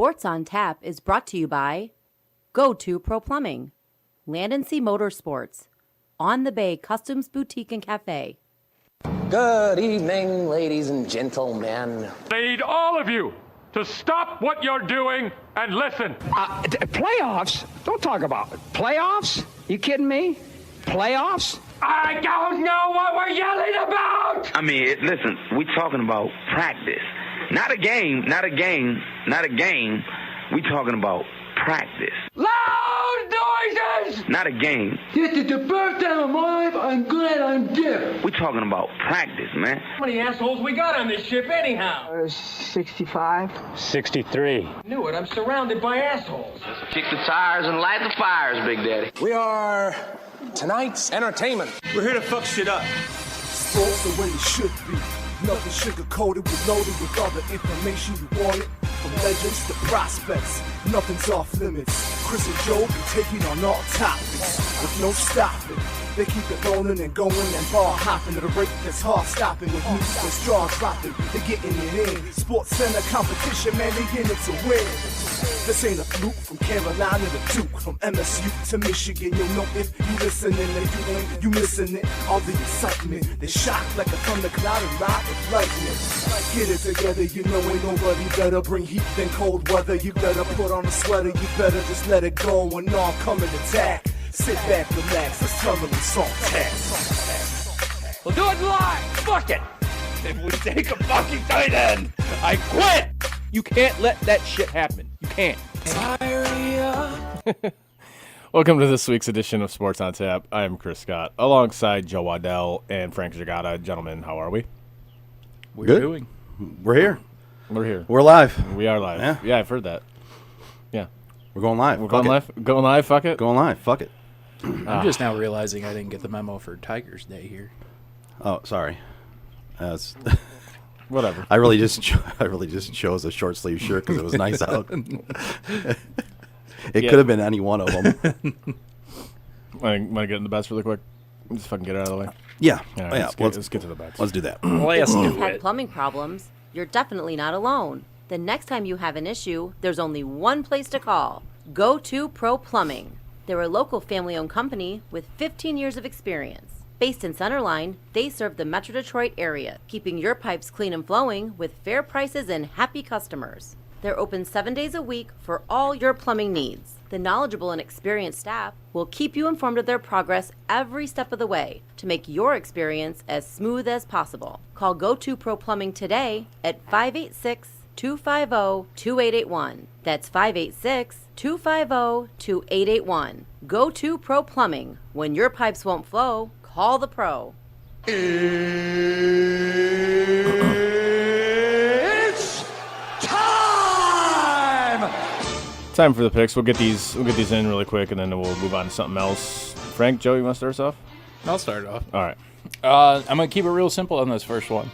Sports on Tap is brought to you by Go To Pro Plumbing, Land and Sea Motorsports, On the Bay Customs Boutique and Cafe. Good evening, ladies and gentlemen. I need all of you to stop what you're doing and listen. Playoffs? Don't talk about it. Playoffs? You kidding me? Playoffs? I don't know what we're yelling about! I mean, listen, we're talking about practice. Not a game. We're talking about practice. Loud noises! Not a game. This is the first time in my life I'm glad I'm different. We're talking about practice, man. How many assholes we got on this ship anyhow? 65. 63. Knew it, I'm surrounded by assholes. Kick the tires and light the fires, Big Daddy. We are tonight's entertainment. We're here to fuck shit up. Sports the way it should be. Nothing sugar-coated, we loaded with all the information you wanted. From legends to prospects, nothing's off limits. Chris and Joe be taking on all topics with no stopping. They keep it rolling and going and ball hopping at a rate that's hard stopping. With news that's jaw dropping, they getting it in. Sports Center competition, man, they in it to win. This ain't a fluke, from Carolina to Duke, from MSU to Michigan. You'll know if you listening and you ain't, you missing it. All the excitement, they shock like a thundercloud and ride with lightning. Get it together, you know ain't nobody better. Bring heat than cold weather. You better put on a sweater, you better just let it go and all come and attack. Sit back, relax, let's tell them it's on tap. We'll do it live. Fuck it. If we take a fucking tight end, I quit. You can't let that shit happen. You can't. Welcome to this week's edition of Sports on Tap. I am Chris Scott, alongside Joe Waddell and Frank Zagata. Gentlemen, how are we? We're here. We're here. We're live. We are live. Yeah, I've heard that. Yeah. We're going live. We're going live? Going live, fuck it? Going live, fuck it. I'm just now realizing I didn't get the memo for Tigers Day here. Oh, sorry. Whatever. I really just chose a short sleeve shirt because it was nice out. It could have been any one of them. Want to get in the bets really quick? Just fucking get it out of the way. Yeah. Right, let's get to the bets. Let's do that. Let's do Had it. plumbing problems? You're definitely not alone. The next time you have an issue, there's only one place to call. Go To Pro Plumbing. They're a local family-owned company with 15 years of experience. Based in Centerline, they serve the Metro Detroit area, keeping your pipes clean and flowing with fair prices and happy customers. They're open 7 days a week for all your plumbing needs. The knowledgeable and experienced staff will keep you informed of their progress every step of the way to make your experience as smooth as possible. Call Go To Pro Plumbing today at 586-250-2881. That's 586-250-2881. Go To Pro Plumbing. When your pipes won't flow, call the pro. It's time. Time for the picks. We'll get these in really quick, and then we'll move on to something else. Frank, Joe, you want to start us off? I'll start it off. All right. I'm going to keep it real simple on this first one.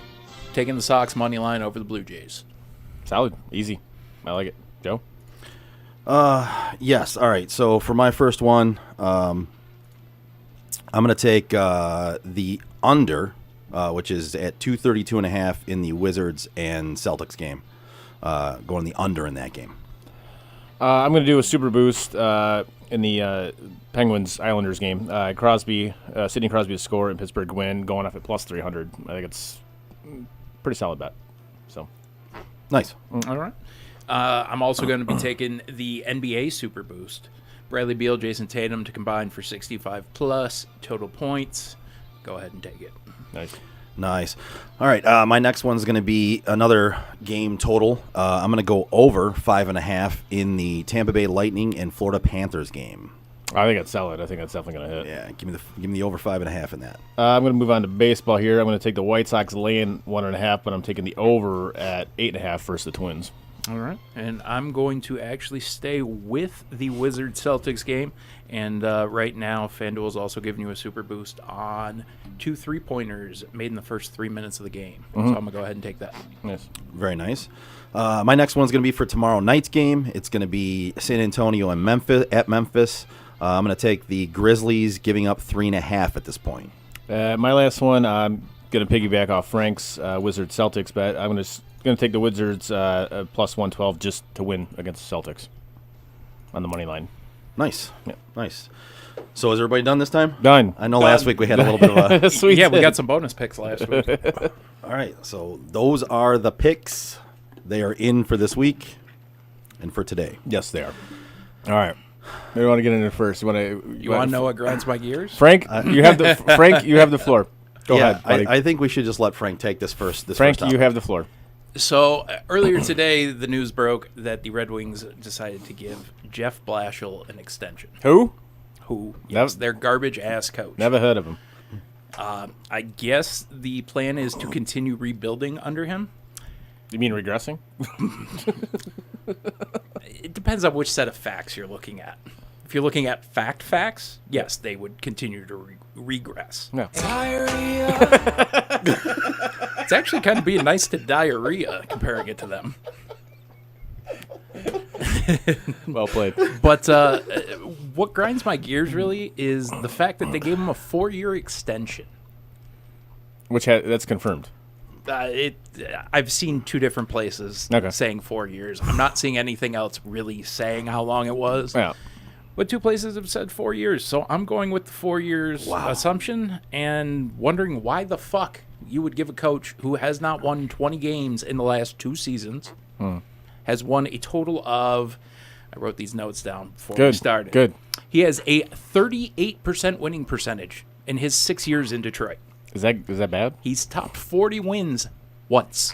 Taking the Sox money line over the Blue Jays. Solid. Easy. I like it. Joe? Yes. All right. So for my first one, I'm going to take the under, which is at 232.5 in the Wizards and Celtics game. Going the under in that game. I'm going to do a super boost in the Penguins Islanders game. Sidney Crosby to score and Pittsburgh win, going off at plus 300. I think it's pretty solid bet. So nice. All right. I'm also going to be taking the NBA super boost. Bradley Beal, Jason Tatum to combine for 65+ total points. Go ahead and take it. Nice. All right. My next one's going to be another game total. I'm going to go over 5.5 in the Tampa Bay Lightning and Florida Panthers game. I think I'd sell it. I think that's definitely going to hit. Yeah, give me the over 5.5 in that. I'm going to move on to baseball here. I'm going to take the White Sox laying 1.5, but I'm taking the over at 8.5 versus the Twins. All right. And I'm going to actually stay with the Wizards Celtics game. And right now, FanDuel is also giving you a super boost on 2 3-pointers made in the first 3 minutes of the game. So I'm going to go ahead and take that. Nice. Very nice. My next one's going to be for tomorrow night's game. It's going to be San Antonio and Memphis. I'm going to take the Grizzlies giving up 3.5 at this point. My last one, I'm going to piggyback off Frank's Wizards Celtics bet. I'm going going to take the Wizards plus 112 just to win against the Celtics on the money line. Nice. Yeah. Nice. So is everybody done this time? Done. I know last week we had a little bit of a... Sweet. Yeah, we got some bonus picks last week. All right, so those are the picks. They are in for this week and for today. Yes, they are. All right. We want to get into it first. You want to know what grinds my gears? Frank, you have the floor. Go ahead, buddy. I think we should just let Frank take this first. Frank, you have the floor. So earlier today, the news broke that the Red Wings decided to give Jeff Blashill an extension. Who? Yes, their garbage ass coach. Never heard of him. I guess the plan is to continue rebuilding under him. You mean regressing? It depends on which set of facts you're looking at. If you're looking at facts, yes, they would continue to regress. No. It's actually kind of being nice to diarrhea comparing it to them. Well played. But what grinds my gears really is the fact that they gave him a 4-year extension. That's confirmed. I've seen 2 different places saying 4 years. I'm not seeing anything else really saying how long it was. Yeah. But 2 places have said 4 years, so I'm going with the 4 years assumption and wondering why the fuck you would give a coach who has not won 20 games in the last 2 seasons, has won a total of, I wrote these notes down before we started. Good. He has a 38% winning percentage in his 6 years in Detroit. Is that bad? He's topped 40 wins once.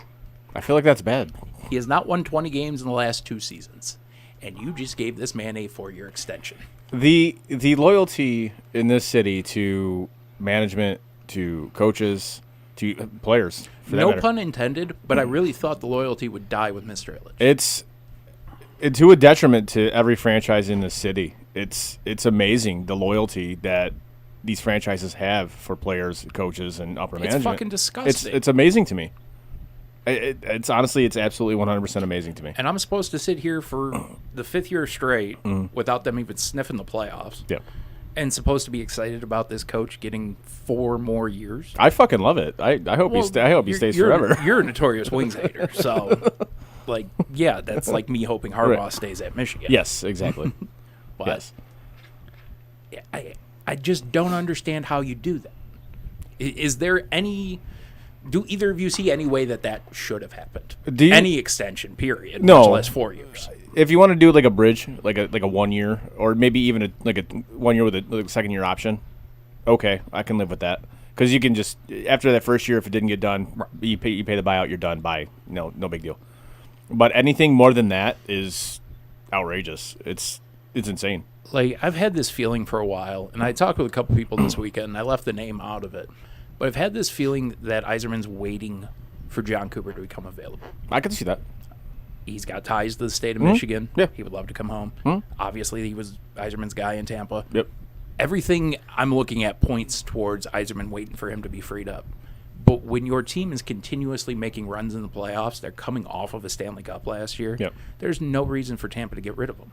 I feel like that's bad. He has not won 20 games in the last 2 seasons. And you just gave this man a 4-year extension. The loyalty in this city to management, to coaches, to players. No pun intended, but I really thought the loyalty would die with Mr. Ilitch. It's to a detriment to every franchise in this city. It's amazing the loyalty that these franchises have for players, coaches, and upper management. It's fucking disgusting. It's amazing to me. It's honestly, it's absolutely 100% amazing to me. And I'm supposed to sit here for the 5th year straight without them even sniffing the playoffs. Yeah. And supposed to be excited about this coach getting 4 more years. I fucking love it. I hope I hope he stays forever. You're a notorious Wings hater, so that's like me hoping Harbaugh stays at Michigan. Yes, exactly. But I just don't understand how you do that. Is there any? Do either of you see any way that should have happened? Any extension, period. No. Much less 4 years. If you want to do like a bridge, like a 1 year, or maybe even a 1 year with a second year option, okay, I can live with that. Because you can just after that first year, if it didn't get done, you pay the buyout, you're done. Bye. No big deal. But anything more than that is outrageous. It's insane. Like I've had this feeling for a while, and I talked with a couple people this weekend, and I left the name out of it. But I've had this feeling that Yzerman's waiting for John Cooper to become available. I can see that. He's got ties to the state of Michigan. Yeah. He would love to come home. Obviously, he was Yzerman's guy in Tampa. Yep. Everything I'm looking at points towards Yzerman waiting for him to be freed up. But when your team is continuously making runs in the playoffs, they're coming off of a Stanley Cup last year. Yep. There's no reason for Tampa to get rid of him.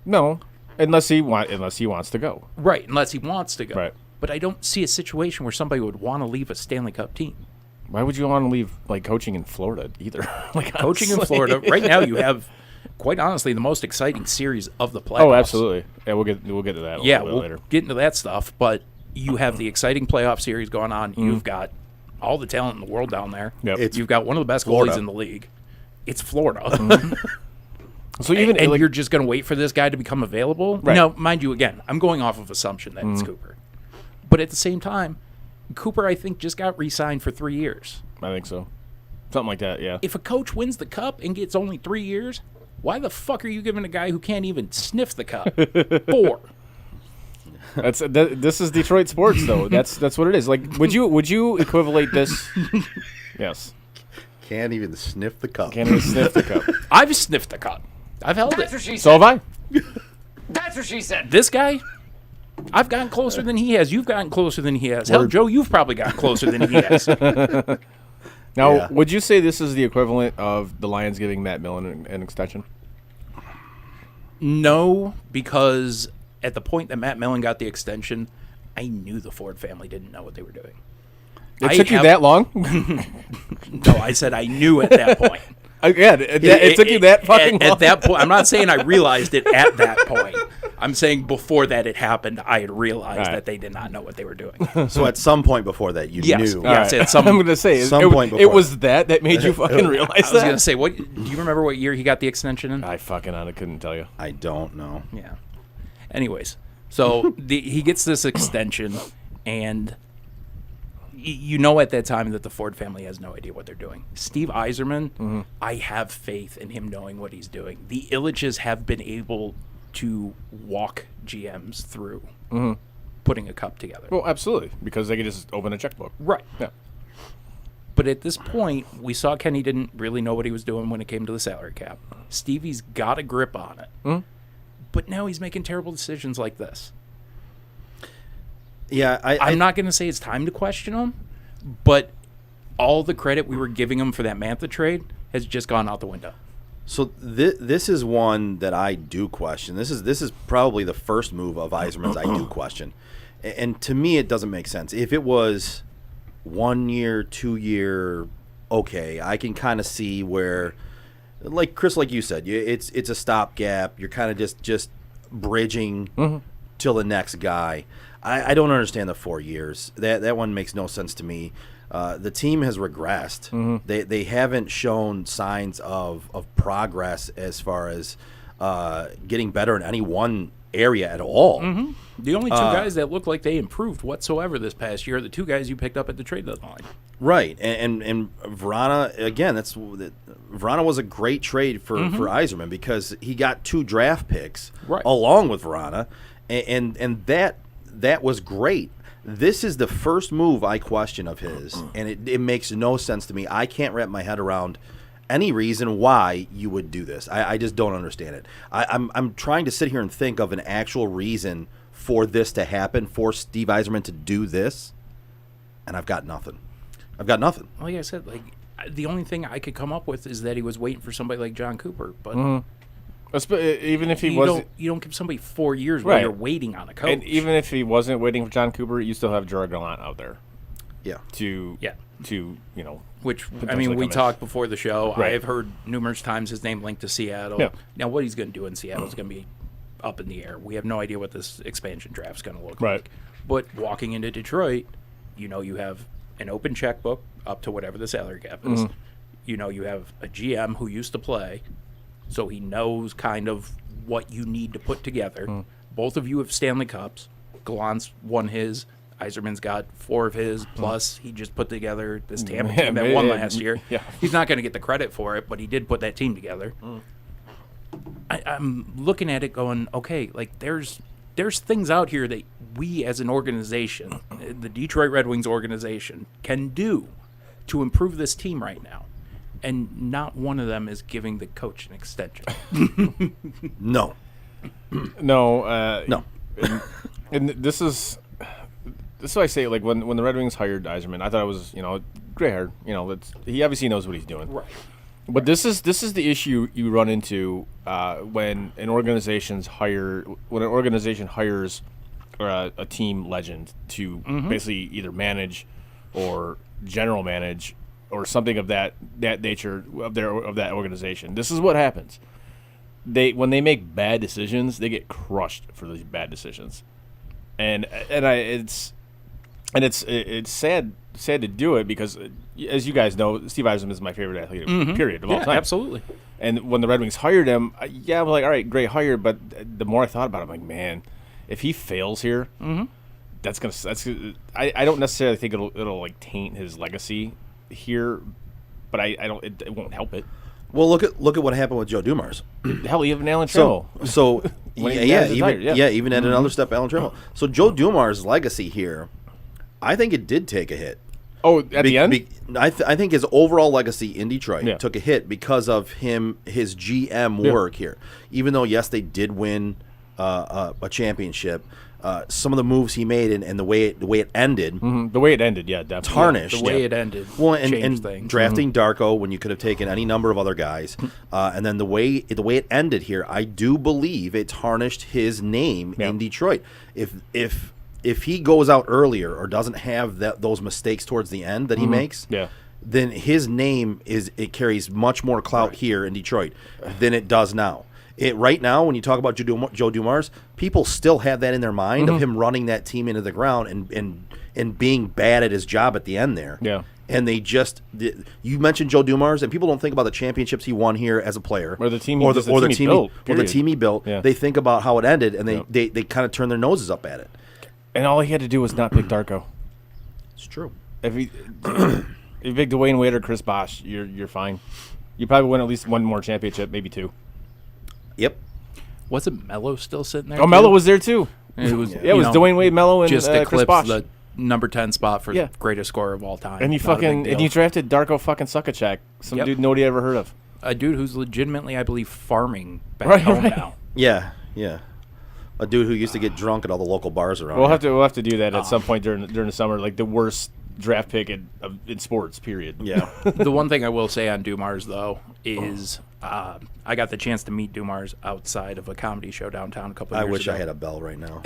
No, unless he wants to go. Right, unless he wants to go. Right. But I don't see a situation where somebody would want to leave a Stanley Cup team. Why would you want to leave coaching in Florida either? Coaching in Florida right now, you have quite honestly the most exciting series of the playoffs. Oh, absolutely. Yeah, we'll get to that. We'll later. Get into that stuff. But you have the exciting playoff series going on. You've got all the talent in the world down there. Yep. You've got one of the best goalies in the league. It's Florida. So even and you're just going to wait for this guy to become available? Right. Now, mind you, again, I'm going off of assumption that it's Cooper. But at the same time, Cooper, I think, just got re-signed for 3 years. I think so. Something like that, yeah. If a coach wins the cup and gets only 3 years, why the fuck are you giving a guy who can't even sniff the cup 4? This is Detroit sports, though. That's what it is. Like, would you equivalent this? Yes. Can't even sniff the cup. Can't even sniff the cup. I've sniffed the cup. I've held That's it. what she So said. have I. That's what she said. This guy, I've gotten closer than he has. You've gotten closer than he has. Hell, Joe, you've probably gotten closer than he has. Now, would you say this is the equivalent of the Lions giving Matt Millen an extension? No, because at the point that Matt Millen got the extension, I knew the Ford family didn't know what they were doing. It took you that long? No, I said I knew at that point. Again, it took you that fucking long? At that point, I'm not saying I realized it at that point. I'm saying before that it happened, I had realized that they did not know what they were doing. So at some point before that, you knew. Yes, at some. I'm going to say, it was that made you fucking realize that? I was going to say, what? Do you remember what year he got the extension in? I couldn't tell you. I don't know. Yeah. Anyways, so he gets this extension, and you know at that time that the Ford family has no idea what they're doing. Steve Yzerman, I have faith in him knowing what he's doing. The Illiches have been able to walk GMs through putting a cup together. Well, absolutely, because they could just open a checkbook. Right. Yeah. But at this point, we saw Kenny didn't really know what he was doing when it came to the salary cap. Stevie's got a grip on it. But now he's making terrible decisions like this. Yeah, I'm not going to say it's time to question him, but all the credit we were giving him for that Mantha trade has just gone out the window. So this is one that I do question. This is probably the first move of Yzerman's I do question. And to me, it doesn't make sense. If it was 1 year, 2 year, okay, I can kind of see where, like Chris, like you said, it's a stopgap. You're kind of just bridging till the next guy. I don't understand the 4 years. That one makes no sense to me. The team has regressed. They haven't shown signs of progress as far as getting better in any one area at all. The only two guys that look like they improved whatsoever this past year are the two guys you picked up at the trade deadline. Right, and Vrana, again, Vrana was a great trade for Yzerman because he got 2 draft picks along with Vrana, and that was great. This is the first move I question of his, and it makes no sense to me. I can't wrap my head around any reason why you would do this. I just don't understand it. I'm trying to sit here and think of an actual reason for this to happen, for Steve Yzerman to do this, and I've got nothing. Like I said, the only thing I could come up with is that he was waiting for somebody like John Cooper, but even if you don't give somebody 4 years while you're waiting on a coach. And even if he wasn't waiting for John Cooper, you still have Gerard Gallant out there. Yeah. To which I mean, we talked before the show. Right. I've heard numerous times his name linked to Seattle. Yeah. Now, what he's going to do in Seattle is going to be up in the air. We have no idea what this expansion draft is going to look like. But walking into Detroit, you have an open checkbook up to whatever the salary cap is. You have a GM who used to play, so he knows kind of what you need to put together. Both of you have Stanley Cups. Gallant's won his. Yzerman's got 4 of his, plus he just put together this Tampa team that won last year. Yeah. He's not going to get the credit for it, but he did put that team together. I'm looking at it going, okay, there's things out here that we as an organization, the Detroit Red Wings organization, can do to improve this team right now. And not one of them is giving the coach an extension. No. No. And this is what I say. Like when the Red Wings hired Yzerman, I thought it was gray hair. He obviously knows what he's doing. Right. But this is the issue you run into when an organization hires a team legend to basically either manage or general manage or something of that nature of that organization. This is what happens. When they make bad decisions, they get crushed for these bad decisions, and it's sad to do it because, as you guys know, Steve Yzerman is my favorite athlete, period, of all time. Absolutely. And when the Red Wings hired him, I'm like, all right, great hire. But the more I thought about it, I'm like, man, if he fails here, I don't necessarily think it'll like taint his legacy here, but I don't. It won't help it. Well, look at what happened with Joe Dumars. Hell, even Alan Trammell. So even at another step, Alan Trammell. So Joe Dumars' legacy here, I think it did take a hit. Oh, at the end? I think his overall legacy in Detroit took a hit because of his GM work here. Even though, yes, they did win a championship, some of the moves he made and the way it ended. The way it ended, yeah, definitely. Tarnished. The way it ended. Well, and things. drafting Darko when you could have taken any number of other guys. And then the way it ended here, I do believe it tarnished his name in Detroit. If if he goes out earlier or doesn't have those mistakes towards the end that he makes, then his name carries much more clout here in Detroit than it does now. Right now, when you talk about Joe Dumars, people still have that in their mind of him running that team into the ground and being bad at his job at the end there. Yeah. And you mentioned Joe Dumars, and people don't think about the championships he won here as a player, or the team he built. Yeah. They think about how it ended, and they kind of turn their noses up at it. And all he had to do was not pick Darko. It's true. If you pick Dwayne Wade or Chris Bosh, you're fine. You probably win at least one more championship, maybe two. Yep. Wasn't Melo still sitting there? Oh, Melo was there too. It was, it was Dwayne Wade, Melo, and just Chris Bosh. The number 10 spot for the greatest scorer of all time. And you drafted Darko fucking Suckachak, some dude nobody ever heard of. A dude who's legitimately, I believe, farming back home now. Yeah. A dude who used to get drunk at all the local bars around. We'll have to do that at some point during the summer, like the worst draft pick in sports. Period. Yeah. The one thing I will say on Dumars though is I got the chance to meet Dumars outside of a comedy show downtown a couple of years ago. I wish I had a bell right now.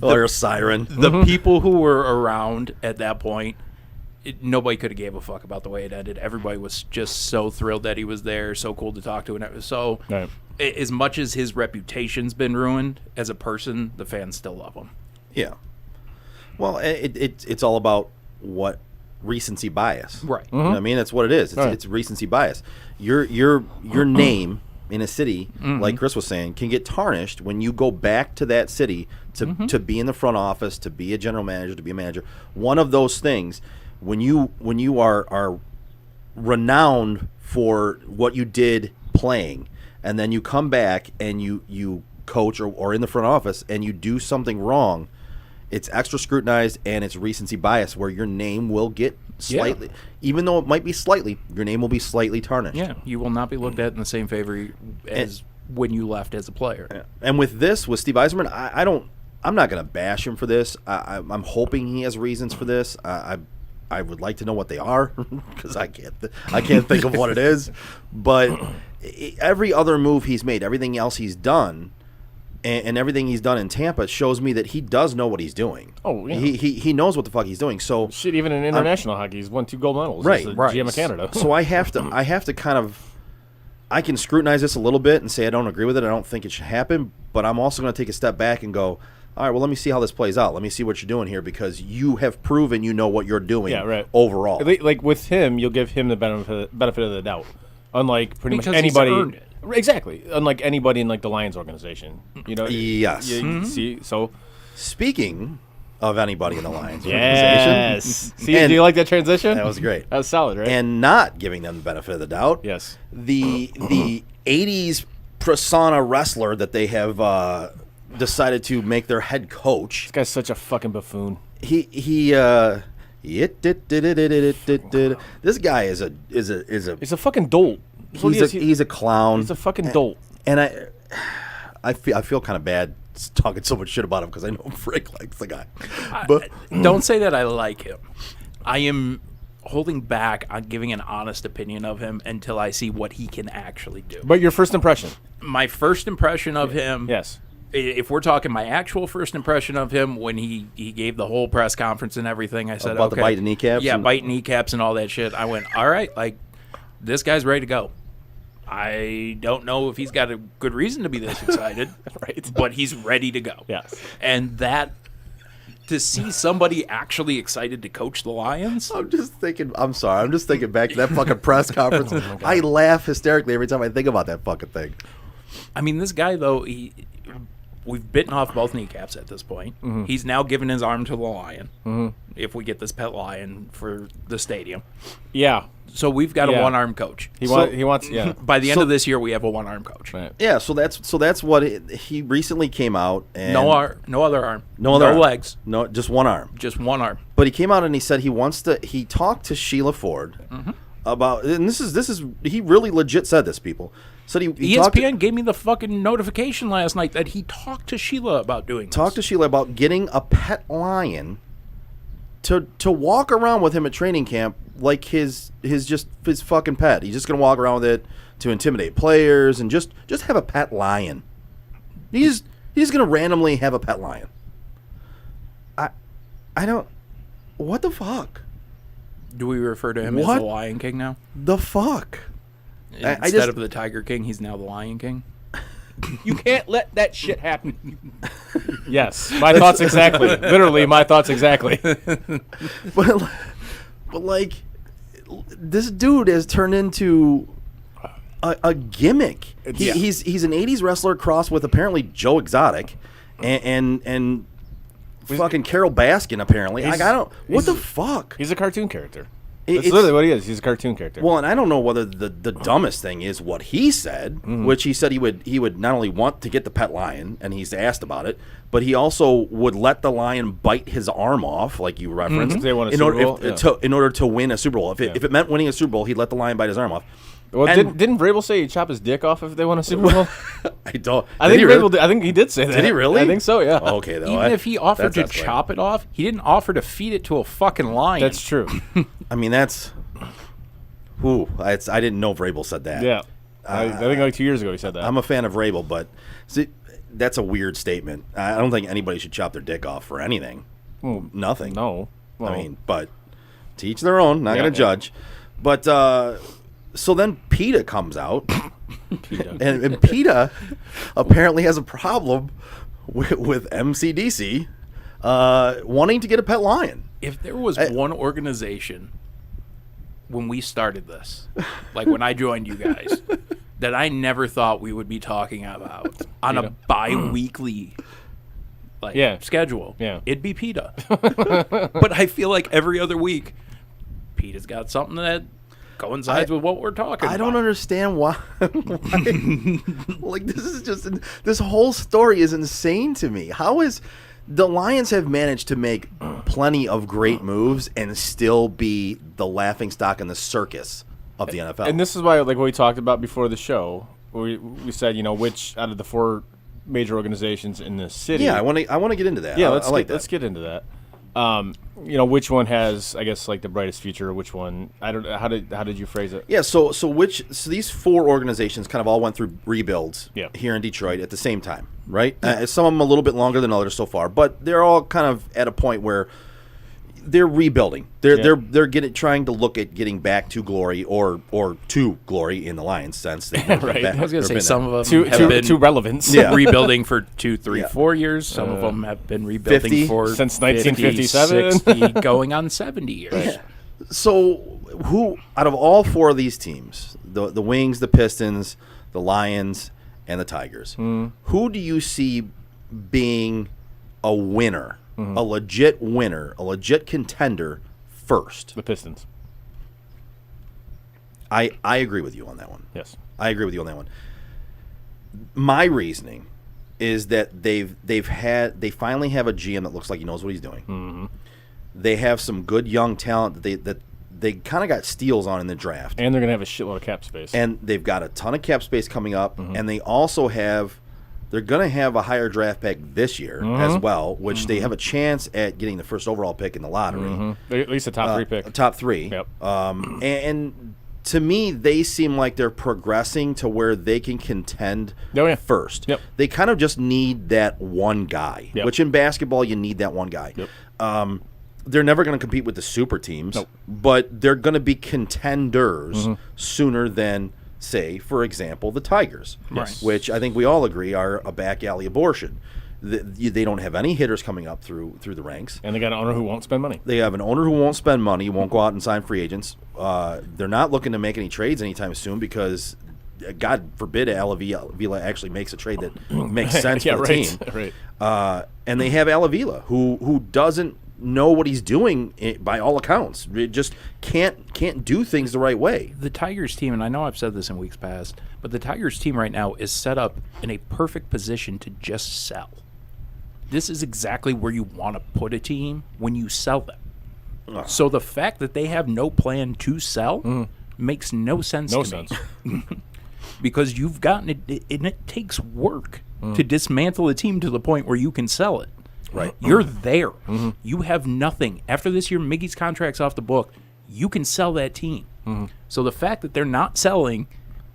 Or a siren. The people who were around at that point, nobody could have gave a fuck about the way it ended. Everybody was just so thrilled that he was there, so cool to talk to, and it was so. Right. As much as his reputation's been ruined as a person, the fans still love him. Yeah. Well, it's all about what recency bias, right? You know what I mean, that's what it is. It's recency bias. Your name in a city, like Chris was saying, can get tarnished when you go back to that city to be in the front office, to be a general manager, to be a manager. One of those things, when you are renowned for what you did playing, and then you come back and you coach or in the front office and you do something wrong, it's extra scrutinized and it's recency bias where your name will get slightly, even though it might be slightly, your name will be slightly tarnished. Yeah, you will not be looked at in the same favor as when you left as a player. Yeah. And with Steve Yzerman, I'm not going to bash him for this. I'm hoping he has reasons for this. I would like to know what they are because I can't think of what it is. But every other move he's made, everything else he's done, and everything he's done in Tampa shows me that he does know what he's doing. Oh, yeah. He knows what the fuck he's doing. So shit, even in international hockey, he's won 2 gold medals. Right, as the right. GM of Canada. So I have to kind of, I can scrutinize this a little bit and say I don't agree with it. I don't think it should happen. But I'm also going to take a step back and go, all right, well, let me see how this plays out. Let me see what you're doing here because you have proven you know what you're doing overall. Like with him, you'll give him the benefit of the doubt. Unlike pretty because much anybody. He's earned it. Exactly. Unlike anybody in like the Lions organization. You know? Yes. See, so speaking of anybody in the Lions yes. organization. See, do you like that transition? That was great. That was solid, right? And not giving them the benefit of the doubt. Yes. The 80s persona wrestler that they have decided to make their head coach. This guy's such a fucking buffoon. This guy is a he's a fucking dolt. He's a clown. He's a fucking dolt. And I feel kind of bad talking so much shit about him because I know Frank likes the guy. But don't say that I like him. I am holding back on giving an honest opinion of him until I see what he can actually do. But your first impression? My first impression of him. Yes. If we're talking my actual first impression of him when he gave the whole press conference and everything, I said, about the biting kneecaps? Yeah, biting kneecaps and all that shit. I went, all right, like, this guy's ready to go. I don't know if he's got a good reason to be this excited, right? But he's ready to go. Yes. And that, to see somebody actually excited to coach the Lions. I'm just thinking back to that fucking press conference. I laugh hysterically every time I think about that fucking thing. I mean, this guy, though, we've bitten off both kneecaps at this point. Mm-hmm. He's now given his arm to the lion. Mm-hmm. If we get this pet lion for the stadium. Yeah. So we've got a one-arm coach. He wants. Yeah. By the end of this year, we have a one-arm coach. Right. Yeah. So that's what he recently came out and no other arm. No other arm. Legs. No, just one arm. Just one arm. But he came out and he said he talked to Sheila Ford about, and this is he really legit said this, people. Said he ESPN gave me the fucking notification last night that he talked to Sheila about doing this. Talked to Sheila about getting a pet lion to walk around with him at training camp like his fucking pet. He's just gonna walk around with it to intimidate players and just have a pet lion. He's gonna randomly have a pet lion. I don't. What the fuck? Do we refer to him as What? the Lion King now? The fuck? Instead of the Tiger King, he's now the Lion King. You can't let that shit happen. Yes, my thoughts exactly. Literally, my thoughts exactly. but like, this dude has turned into a gimmick. He's an '80s wrestler crossed with apparently Joe Exotic, and fucking Carol Baskin apparently. Like, I don't. What the fuck? He's a cartoon character. That's literally what he is. He's a cartoon character. Well, and I don't know whether the dumbest thing is what he said, which he said he would not only want to get the pet lion, and he's asked about it, but he also would let the lion bite his arm off, like you referenced, If they won a Super Bowl, in order to win a Super Bowl. If it meant winning a Super Bowl, he'd let the lion bite his arm off. Well, didn't Vrabel say he'd chop his dick off if they won a Super Bowl? I don't. I think Vrabel did. I think he did say that. Did he really? I think so. Yeah. Okay, though. Even if he offered to chop it off, he didn't offer to feed it to a fucking lion. That's true. I mean, that's. Who? I didn't know Vrabel said that. Yeah. I think like 2 years ago he said that. I'm a fan of Vrabel, but see, that's a weird statement. I don't think anybody should chop their dick off for anything. Well, Nothing. No. Well, I mean, but to each their own. Not going to judge. But so then PETA comes out, and PETA apparently has a problem with MCDC wanting to get a pet lion. If there was one organization when we started this, like when I joined you guys, that I never thought we would be talking about on a bi-weekly schedule, it'd be PETA. But I feel like every other week, PETA's got something that coincides with what we're talking about. I don't understand why. Like, this is just this whole story is insane to me. How is the Lions have managed to make plenty of great moves and still be the laughingstock and the circus of the NFL? And this is why, like what we talked about before the show, we said, which out of the four major organizations in the city. Yeah, I want to get into that. Yeah, let's get into that. Which one has, I guess, like the brightest future? Which one? I don't. How did you phrase it? Yeah. So these four organizations kind of all went through rebuilds here in Detroit at the same time, right? Some of them a little bit longer than others so far, but they're all kind of at a point where they're rebuilding. They're trying to look at getting back to glory or to glory in the Lions sense. Right. I was going to say some of them have been to relevance. Rebuilding for 2, 3, 4 years. Some of them have been rebuilding 50, for since 1957, 60, going on 70 years. Yeah. So who out of all four of these teams, the Wings, the Pistons, the Lions, and the Tigers, who do you see being a winner? A legit winner, a legit contender first? The Pistons. I agree with you on that one. Yes. I agree with you on that one. My reasoning is that they finally have a GM that looks like he knows what he's doing. Mm-hmm. They have some good young talent that they kind of got steals on in the draft. And they're going to have a shitload of cap space. And they've got a ton of cap space coming up, and they also they're going to have a higher draft pick this year as well, which they have a chance at getting the first overall pick in the lottery. At least a top 3 pick. Top 3. Yep. And to me, they seem like they're progressing to where they can contend first. Yep. They kind of just need that one guy, which in basketball, you need that one guy. Yep. They're never going to compete with the super teams, but they're going to be contenders sooner than, say, for example, the Tigers, which I think we all agree are a back alley abortion. They don't have any hitters coming up through the ranks. And they got an owner who won't spend money. They have an owner who won't spend money, won't go out and sign free agents. They're not looking to make any trades anytime soon because, God forbid, Alavila actually makes a trade that makes sense for the team. Right. And they have Alavila, who doesn't know what he's doing by all accounts. It just can't do things the right way. The Tigers team, and I know I've said this in weeks past, but the Tigers team right now is set up in a perfect position to just sell. This is exactly where you want to put a team when you sell them. So the fact that they have no plan to sell makes no sense to me. Because you've gotten it, and it takes work to dismantle a team to the point where you can sell it. Right. You're there. You have nothing. After this year, Miggy's contract's off the book. You can sell that team. So the fact that they're not selling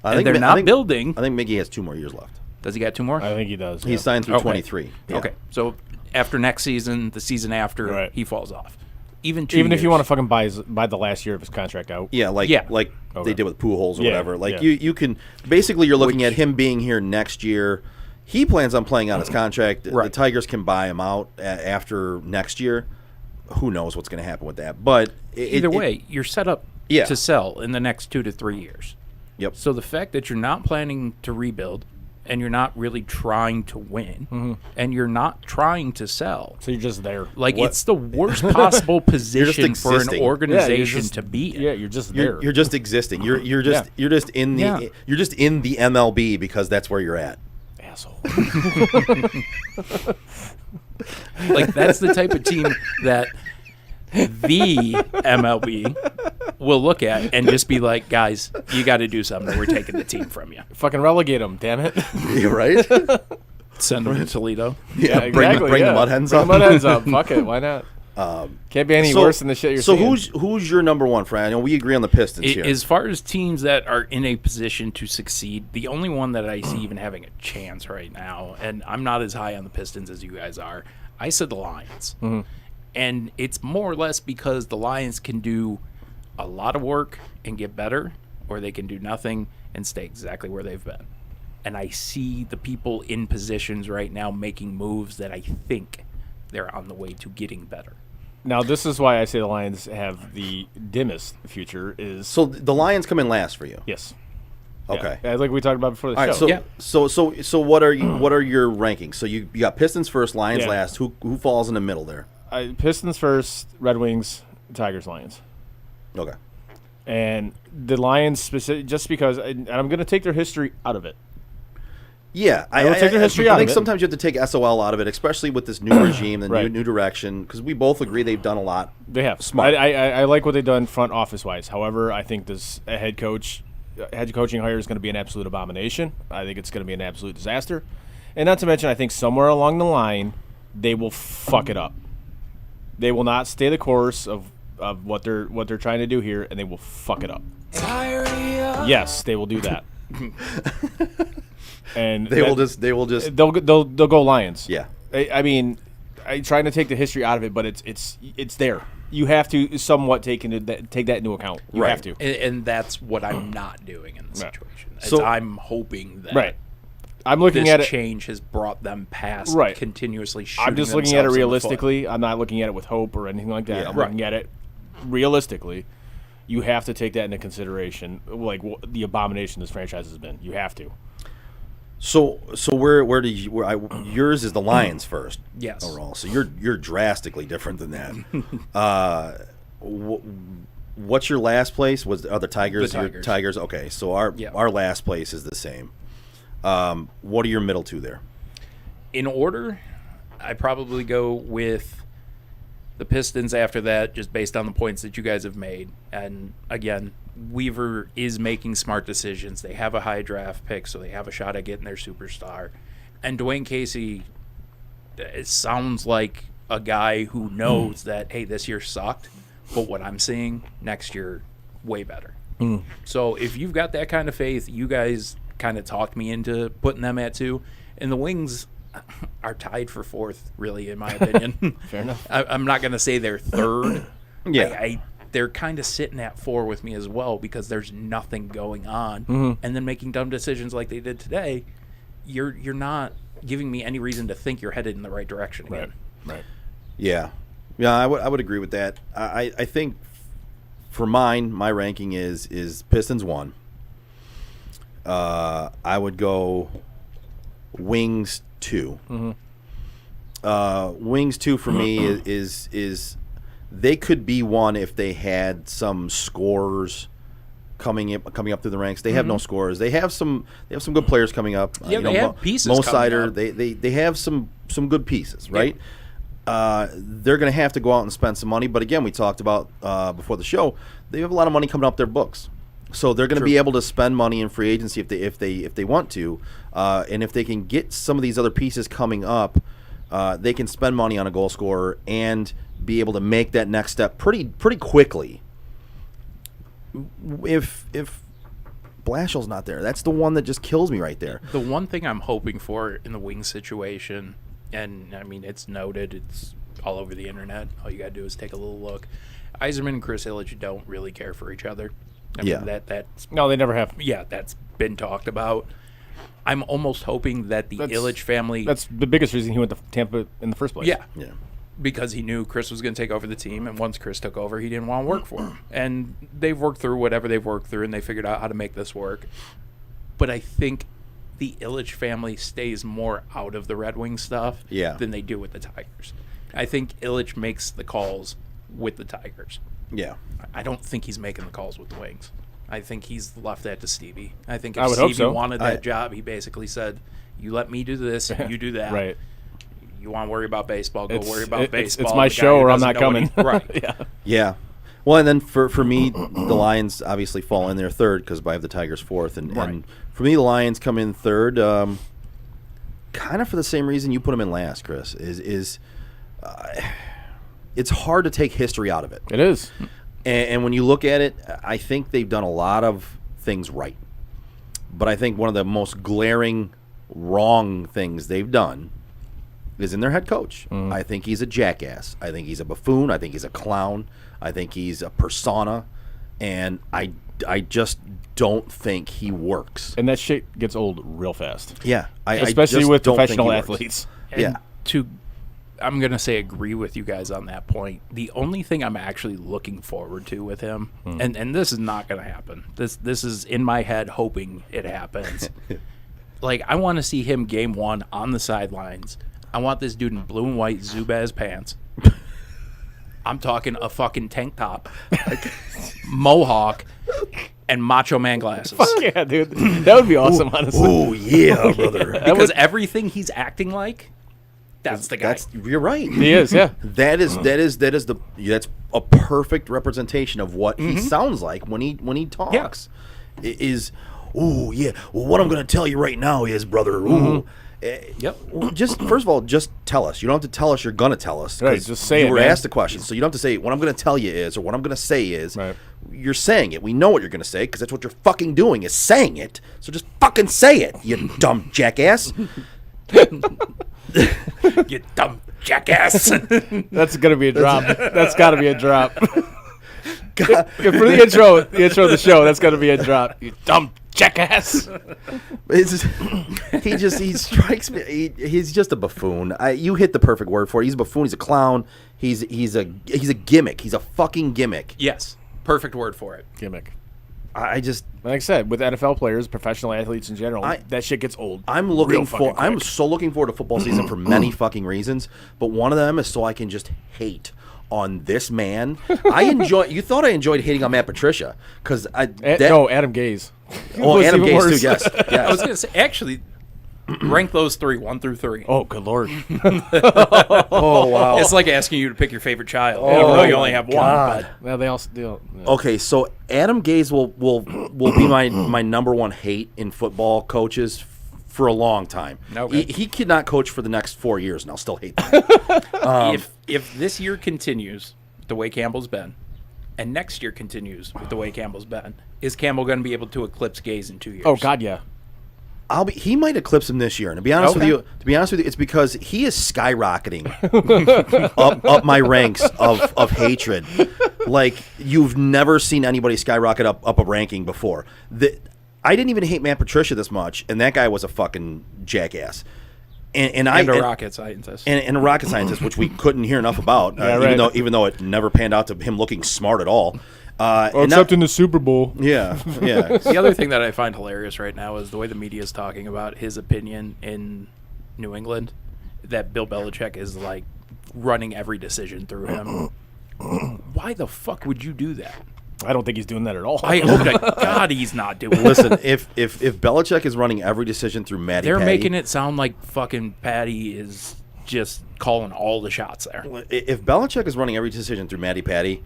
and they're not building. I think Miggy has 2 more years left. Does he got 2 more? I think he does. He signed through 23. Okay. So after next season, the season after, Right. he falls off. Even Even if you years. want to fucking buy the last year of his contract out. Yeah, like Okay. they did with Pujols or Yeah, whatever. Like yeah. you can basically you're looking at him being here next year. He plans on playing out his contract. Right. The Tigers can buy him out after next year. Who knows what's going to happen with that? But Either way, you're set up Yeah. to sell in the next 2 to 3 years. Yep. So the fact that you're not planning to rebuild and you're not really trying to win and you're not trying to sell. So you're just there. Like, it's the worst possible position for an existing. organization just- to be in. Yeah, you're just there. you're just existing. You're just Yeah. in the Yeah. you're just in the MLB because that's where you're at. asshole. Like, that's the type of team that the MLB will look at and just be like, guys, you got to do something. We're taking the team from you. Fucking relegate him, damn it. You're right. Send them to Toledo. Yeah, bring the mud hens up. Bring the mud hens up. Fuck it. Why not? Can't be any worse than the shit you're seeing. So who's your number one, Fran? I know we agree on the Pistons here. As far as teams that are in a position to succeed, the only one that I see even having a chance right now, and I'm not as high on the Pistons as you guys are, I said the Lions. Mm-hmm. And it's more or less because the Lions can do a lot of work and get better, or they can do nothing and stay exactly where they've been. And I see the people in positions right now making moves that I think they're on the way to getting better. Now, this is why I say the Lions have the dimmest future is... So the Lions come in last for you. Yes. Okay. Yeah, like we talked about before the All right. show. So what are your rankings? So you got Pistons first, Lions Yeah. last. Who falls in the middle there? Pistons first, Red Wings, Tigers, Lions. Okay. And the Lions, just because... And I'm going to take their history out of it. Yeah, I will take their history I out think of it. sometimes you have to take SOL out of it, especially with this new regime, the Right. new direction, because we both agree they've done a lot. They have. Smart. I like what they've done front office wise. However, I think this head coaching hire is going to be an absolute abomination. I think it's going to be an absolute disaster. And not to mention, I think somewhere along the line, they will fuck it up. They will not stay the course of what they're trying to do here, and they will fuck it up. Yes, they will do that. And They will just they'll go Lions. Yeah. I mean, I'm trying to take the history out of it, but it's there. You have to somewhat take that into account. You Right. have to. And that's what I'm not doing in the situation. So- I'm hoping that Right. I'm looking this at it. change has brought them past Right. continuously shooting I'm just looking at it themselves in the foot. realistically. I'm not looking at it with hope or anything like that. Yeah. I'm Right. looking at it realistically. You have to take that into consideration, like the abomination this franchise has been. You have to. So where did you? Yours is the Lions first. Yes. Overall, so you're drastically different than that. What's your last place? Was the Tigers? The Your Tigers. Tigers. Okay, so our last place is the same. What are your middle two there? In order, I probably go with the Pistons after that, just based on the points that you guys have made. And again, Weaver is making smart decisions. They have a high draft pick, so they have a shot at getting their superstar. And Dwayne Casey, it sounds like a guy who knows that, hey, this year sucked, but what I'm seeing next year, way better. So if you've got that kind of faith, you guys kind of talked me into putting them at 2. And the Wings are tied for 4th, really, in my opinion. Fair enough. I'm not going to say they're 3rd. Yeah. They're kind of sitting at 4 with me as well because there's nothing going on. And then making dumb decisions like they did today, you're not giving me any reason to think you're headed in the right direction again. Right. Yeah, I would agree with that. I think for mine, my ranking is Pistons 1. I would go Wings 2. Wings 2 for me is they could be 1 if they had some scorers coming up through the ranks. They have no scorers. They have some good players coming up. Yeah, they have pieces Mo coming Sider. up. They have some good pieces, right? They're going to have to go out and spend some money. But again, we talked about before the show. They have a lot of money coming up their books, so they're going to be able to spend money in free agency if they want to, and if they can get some of these other pieces coming up, they can spend money on a goal scorer and be able to make that next step pretty quickly. If Blashill's not there, that's the one that just kills me right there. The one thing I'm hoping for in the Wings situation and I mean, it's noted. It's all over the internet. All you got to do is take a little look. Yzerman and Chris Ilitch don't really care for each other. I mean, that's No, they never have. yeah, that's been talked about. I'm almost hoping that the Ilitch family. That's the biggest reason he went to Tampa in the first place. Yeah. Because he knew Chris was going to take over the team, and once Chris took over, he didn't want to work for him. And they've worked through whatever they've worked through, and they figured out how to make this work. But I think the Ilitch family stays more out of the Red Wings stuff than they do with the Tigers. I think Ilitch makes the calls with the Tigers. Yeah. I don't think he's making the calls with the Wings. I think he's left that to Stevie. I think I if would hope Stevie so. wanted that job, he basically said, you let me do this, you do that. Right. You want to worry about baseball, go worry about baseball. It's my The guy show who or I'm doesn't not know what coming. Right. Yeah. Well, and then for me, the Lions obviously fall in there third because I have the Tigers fourth. And for me, the Lions come in third kind of for the same reason you put them in last, Chris, is it's hard to take history out of it. It is. And when you look at it, I think they've done a lot of things right. But I think one of the most glaring wrong things they've done is in their head coach. I think he's a jackass. I think he's a buffoon. I think he's a clown. I think he's a persona. And I just don't think he works. And that shit gets old real fast. Yeah. Especially I just with don't think professional he works. athletes. And I'm going to say agree with you guys on that point. The only thing I'm actually looking forward to with him, and this is not going to happen. This is in my head hoping it happens. Like, I want to see him game one on the sidelines. I want this dude in blue and white Zubaz pants. I'm talking a fucking tank top, mohawk, and Macho Man glasses. Fuck yeah, dude. That would be awesome, honestly. Oh, yeah, brother. Because everything he's acting like, that's the guy. You're right. He is, yeah. That's a perfect representation of what he sounds like when he talks. Is oh yeah. Well, what I'm going to tell you right now is, brother. Ooh. Just first of all, just tell us. You don't have to tell us. You're going to tell us. Right. Just say you it. were man. asked the question, so you don't have to say what I'm going to tell you is or what I'm going to say is. Right. You're saying it. We know what you're going to say because that's what you're fucking doing is saying it. So just fucking say it, you dumb jackass. You dumb jackass. That's gonna be a drop. That's gotta be a drop. For the intro of the show, that's gonna be a drop. You dumb jackass. He strikes me. He's just a buffoon. You hit the perfect word for it. He's a buffoon. He's a clown. He's a gimmick. He's a fucking gimmick. Yes, perfect word for it. Gimmick. I just like I said, with NFL players, professional athletes in general, that shit gets old. I'm so looking forward to football season for many fucking reasons, but one of them is so I can just hate on this man. You thought I enjoyed hating on Matt Patricia because Adam Gaze. Oh, Adam Gaze too. Yes. I was gonna say actually. Rank those 3, 1 through 3. Oh, good lord! Oh wow! It's like asking you to pick your favorite child. Oh, Even though you only have God. one. But Well, they also do. Yeah. Okay, so Adam Gaze will be my number one hate in football coaches for a long time. Okay. He could not coach for the next 4 years, and I'll still hate that. If this year continues the way Campbell's been, and next year continues with the way Campbell's been, is Campbell going to be able to eclipse Gaze in 2 years? Oh God, yeah. He might eclipse him this year, and to be honest with you, it's because he is skyrocketing up my ranks of hatred. Like you've never seen anybody skyrocket up a ranking before. I didn't even hate Matt Patricia this much, and that guy was a fucking jackass. And a rocket scientist. And a rocket scientist, which we couldn't hear enough about, even though it never panned out to him looking smart at all. Except in the Super Bowl. Yeah. The other thing that I find hilarious right now is the way the media is talking about his opinion in New England, that Bill Belichick is like running every decision through him. Why the fuck would you do that? I don't think he's doing that at all. I hope to God he's not doing that. Listen, if Belichick is running every decision through Matty They're Patty, making it sound like fucking Patty is just calling all the shots there. If Belichick is running every decision through Matty Patty,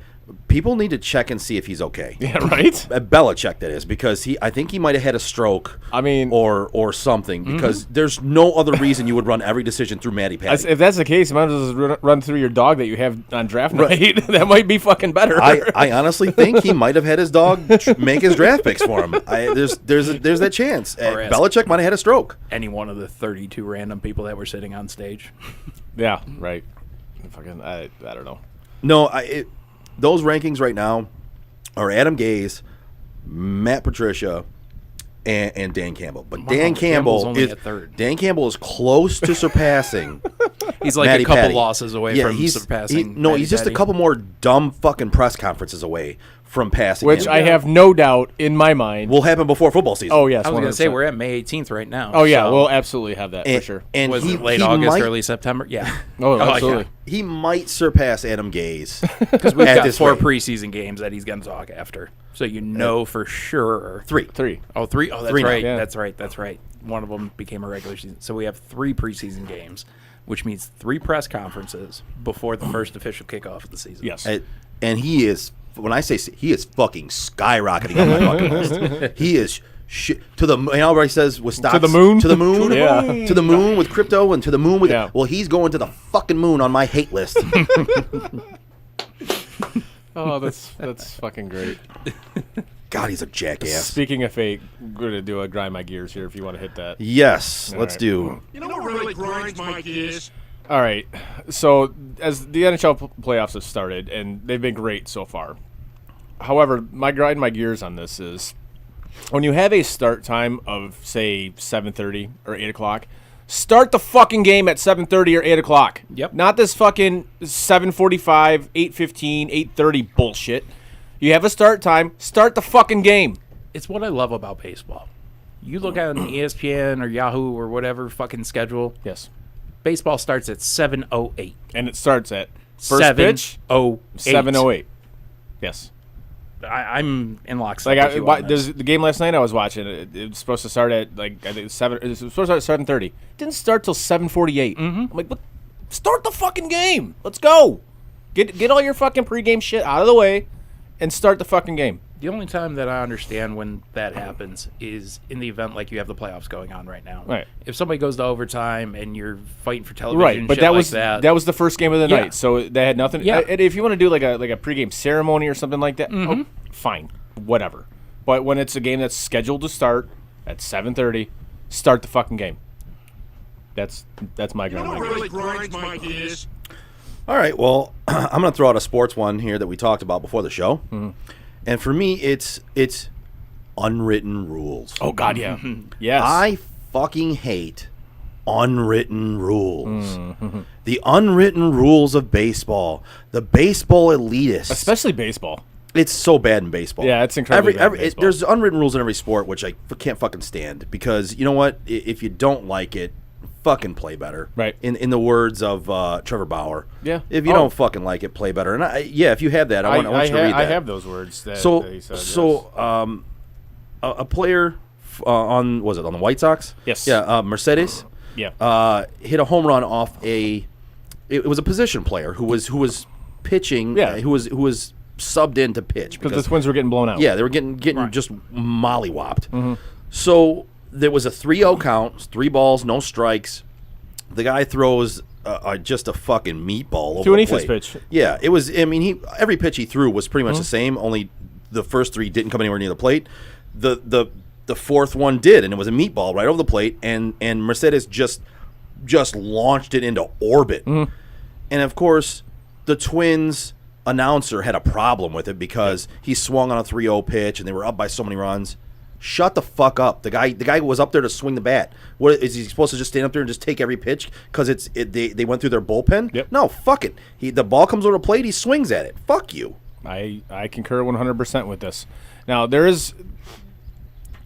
people need to check and see if he's okay. Yeah, right? Belichick, that is, because I think he might have had a stroke. I mean, or something, because there's no other reason you would run every decision through Matty Patty. If that's the case, you might as well just run through your dog that you have on draft night. That might be fucking better. I honestly think he might have had his dog make his draft picks for him. There's that chance. Belichick might have had a stroke. Any one of the 32 random people that were sitting on stage. Yeah, right. Fucking, I don't know. No, those rankings right now are Adam Gase, Matt Patricia, and Dan Campbell. But Dan Campbell only at third. Dan Campbell is close to surpassing. He's like Matty a couple Patty. losses away from surpassing. He's just a couple more dumb fucking press conferences away from passing. Which him. I have no doubt in my mind will happen before football season. Oh yes, I was going to say 100%. we're at May 18th right now. Oh yeah, so. we'll absolutely have that for sure. And Was he, it late he August, might, early September? Yeah. Oh, absolutely. Yeah. He might surpass Adam Gase Because we've got this 4 rate. preseason games that he's going to talk after. So you know for sure. Three. Oh, 3? Oh, that's Three now. right. Yeah. That's right. One of them became a regular season. So we have 3 preseason games, which means 3 press conferences before the first official kickoff of the season. Yes. And he is, when I say he is fucking skyrocketing on my fucking list. He is to the, you know, where he says with stocks, To the moon? to the moon, Yeah. to the moon with crypto, and to the moon with. Yeah. Well, he's going to the fucking moon on my hate list. Oh, that's fucking great. God, he's a jackass. Speaking of fate, I'm going to do a grind my gears here if you want to hit that. Yes, All let's right. do. You know what really grinds my gears? All right. So as the NHL playoffs have started, and they've been great so far. However, my grind my gears on this is when you have a start time of, say, 7:30 or 8 o'clock, start the fucking game at 7:30 or 8 o'clock. Yep. Not this fucking 7:45, 8:15, 8:30 bullshit. You have a start time. Start the fucking game. It's what I love about baseball. You look at ESPN or Yahoo or whatever fucking schedule. Yes. Baseball starts at 7:08. And it starts at first pitch 7:08. 7:08. Yes. I'm in lockstep. Like with you on this. there's the game last night I was watching. It was supposed to start at like I think 7. It was supposed to start at 7:30. Didn't start till 7:48. I'm like, what? Start the fucking game. Let's go. Get all your fucking pregame shit out of the way, and start the fucking game. The only time that I understand when that happens is in the event like you have the playoffs going on right now. Right. If somebody goes to overtime and you're fighting for television, Right, but shit that like was that was the first game of the Yeah. night, so they had nothing. Yeah. And if you want to do like a pregame ceremony or something like that, oh, fine, whatever. But when it's a game that's scheduled to start at 7:30, start the fucking game. That's my You know grind. what really grinds my gears? All right, well, I'm going to throw out a sports one here that we talked about before the show. And for me, it's unwritten rules. Oh God, yeah, yes. I fucking hate unwritten rules. The unwritten rules of baseball. The baseball elitists. Especially baseball. It's so bad in baseball. Yeah, it's incredibly bad in baseball. There's unwritten rules in every sport, which I can't fucking stand. Because you know what? If you don't like it, fucking play better. Right. In the words of Trevor Bauer. Yeah. If you don't fucking like it, play better. And if you have that, I want you to read that. I have those words. That So he said, yes. A player on the White Sox? Yes. Yeah. Mercedes. Yeah. Hit a home run off it was a position player who was pitching. Yeah. Who was subbed in to pitch because the Twins were getting blown out. Yeah, they were getting just mollywopped. So there was a 3-0 count, 3 balls, no strikes. The guy throws just a fucking meatball over To an the Ephus plate. pitch. Yeah, it was. I mean, every pitch he threw was pretty much the same. Only the first 3 didn't come anywhere near the plate. The fourth one did, and it was a meatball right over the plate. And Mercedes just launched it into orbit. And of course, the Twins announcer had a problem with it because he swung on a 3-0 pitch, and they were up by so many runs. Shut the fuck up. The guy was up there to swing the bat. What is he supposed to just stand up there and just take every pitch because they went through their bullpen? Yep. No, fuck it. The ball comes over the plate, he swings at it. Fuck you. I concur 100% with this. Now, there is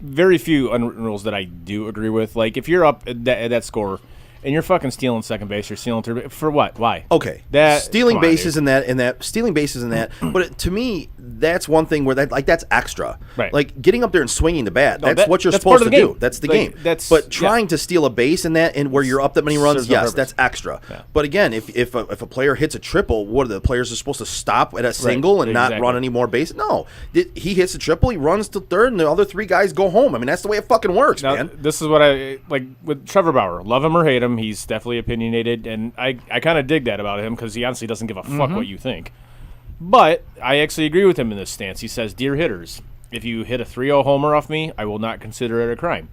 very few unwritten rules that I do agree with. Like, if you're up at that score and you're fucking stealing second base, you're stealing third base, for what? Why? Okay. That stealing come on, bases dude. and that stealing bases and that. But to me, that's one thing where that's extra. Right. Like getting up there and swinging the bat. No, That's what you're that's part supposed of to the do. game. That's the Like, game. that's- but trying to steal a base in that and where you're up that many runs, Serves no yes, purpose. that's extra. Yeah. But again, if a player hits a triple, what are the players are supposed to stop at a single and not exactly. run any more bases? No. He hits a triple, he runs to third, and the other 3 guys go home. I mean, that's the way it fucking works, Now, man. this is what I like with Trevor Bauer. Love him or hate him, he's definitely opinionated, and I kind of dig that about him because he honestly doesn't give a fuck what you think. But I actually agree with him in this stance. He says, "Dear hitters, if you hit a 3-0 homer off me, I will not consider it a crime.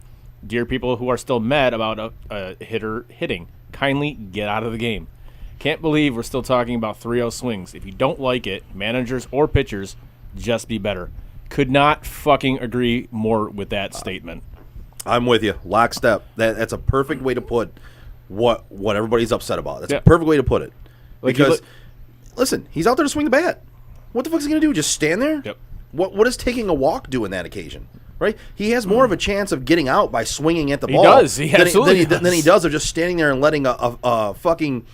Dear people who are still mad about a hitter hitting, kindly get out of the game. Can't believe we're still talking about 3-0 swings. If you don't like it, managers or pitchers, just be better." Could not fucking agree more with that statement. I'm with you. Lockstep. That's a perfect way to put what everybody's upset about. That's Yeah. a perfect way to put it. Like, Because, listen, he's out there to swing the bat. What the fuck is he going to do? Just stand there? Yep. What does taking a walk do in that occasion? Right? He has more of a chance of getting out by swinging at the He ball. does. He absolutely than he does of just standing there and letting a fucking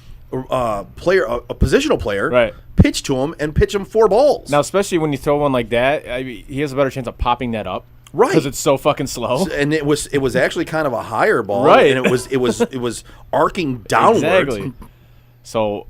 player, a positional player, Right. pitch to him and pitch him 4 balls. Now, especially when you throw one like that, I mean, he has a better chance of popping that up, Right. Because it's so fucking slow. And it was actually kind of a higher ball, Right. And it was arcing downwards. Exactly. So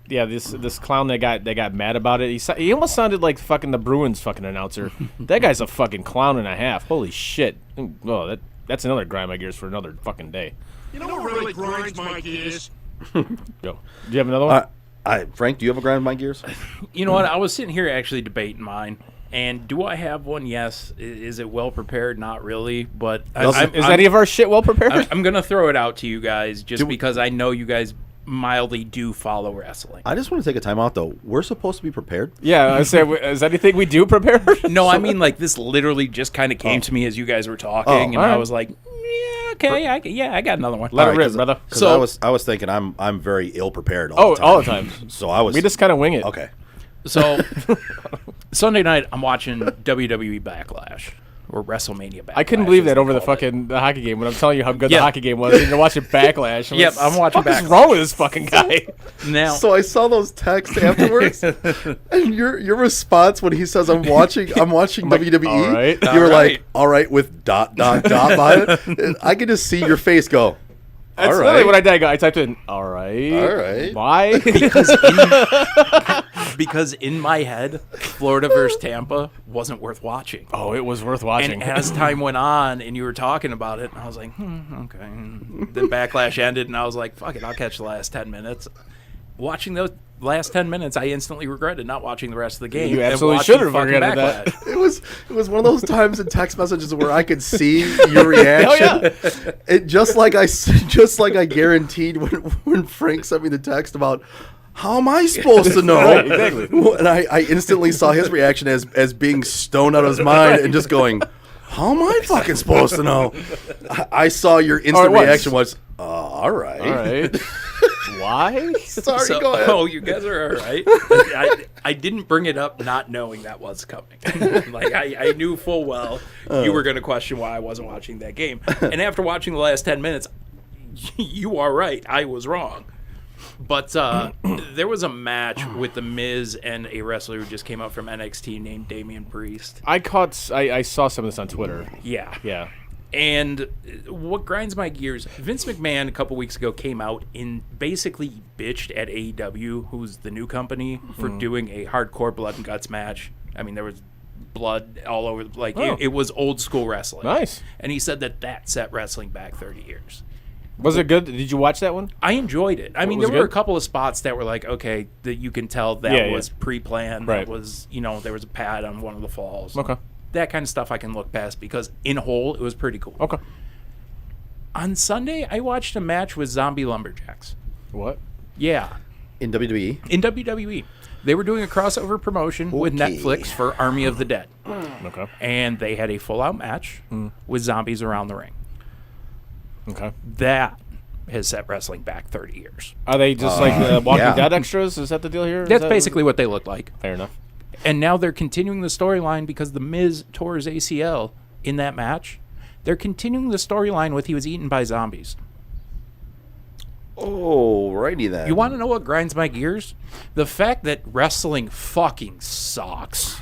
this clown that got mad about it. He almost sounded like fucking the Bruins fucking announcer. That guy's a fucking clown and a half. Holy shit. Oh, that's another grind my gears for another fucking day. You know what really grinds my gears? Go. Do you have another one? Frank, do you have a grind my gears? You know what? I was sitting here actually debating mine. And do I have one? Yes. Is it well prepared? Not really. But Is any of our shit well prepared? I'm going to throw it out to you guys just because I know you guys mildly do follow wrestling. I just want to take a time out, though. We're supposed to be prepared. Yeah, I say, is anything we do prepared? No, I mean, like, this literally just kind of came to me as you guys were talking, and I was like, yeah, okay, I got another one. Let it rip, brother. So I was thinking I'm very ill prepared all the time. all the time. So I was. We just kind of wing it. Okay. So Sunday night, I'm watching WWE Backlash or WrestleMania Backlash. I couldn't believe as that they over the called it. fucking the hockey game when I'm telling you how good Yeah. the hockey game was, and you're watching Backlash. Yep, I'm watching What is Backlash. wrong with this fucking guy? Now, So I saw those texts afterwards, and your response when he says I'm watching WWE, all right. you were All like, right. all right, with ... by it. And I could just see your face go. That's All literally right. what I did. I typed in, all right. All right. Why? because in my head, Florida versus Tampa wasn't worth watching. Oh, it was worth watching. And as time went on, and you were talking about it, and I was like, okay. And then Backlash ended, and I was like, fuck it, I'll catch the last 10 minutes. Watching those last 10 minutes, I instantly regretted not watching the rest of the game. You and absolutely watching should have fucking regretted that. Backlash. It was one of those times in text messages where I could see your reaction. yeah. It just like I guaranteed when Frank sent me the text about how am I supposed to know? Right, exactly. And I instantly saw his reaction as being stoned out of his mind and just going, how am I fucking supposed to know? I saw your instant once. reaction was, all right. All right. Why? Sorry, So- go ahead. Oh, you guys are all right. I didn't bring it up not knowing that was coming. Like, I knew full well you were going to question why I wasn't watching that game. And after watching the last 10 minutes, you are right. I was wrong. But there was a match with The Miz and a wrestler who just came out from NXT named Damian Priest. I saw some of this on Twitter. Yeah. Yeah. And what grinds my gears, Vince McMahon a couple weeks ago came out and basically bitched at AEW, who's the new company, for doing a hardcore blood and guts match. I mean, there was blood all over. It was old school wrestling. Nice. And he said that set wrestling back 30 years. Was it good? Did you watch that one? I enjoyed it. I mean, Was there it were a good? couple of spots that were like, okay, that you can tell that was pre-planned. Right. That was, there was a pad on one of the falls. Okay. That kind of stuff I can look past because in whole, it was pretty cool. Okay. On Sunday, I watched a match with Zombie Lumberjacks. What? Yeah. In WWE? In WWE. They were doing a crossover promotion with Netflix for Army of the Dead. Okay. And they had a full-out match with zombies around the ring. Okay. That has set wrestling back 30 years. Are they just like Walking Dead extras? Is that the deal here? That's basically what they look like. Fair enough. And now they're continuing the storyline because The Miz tore his ACL in that match. They're continuing the storyline with he was eaten by zombies. Oh, righty then. You want to know what grinds my gears? The fact that wrestling fucking sucks.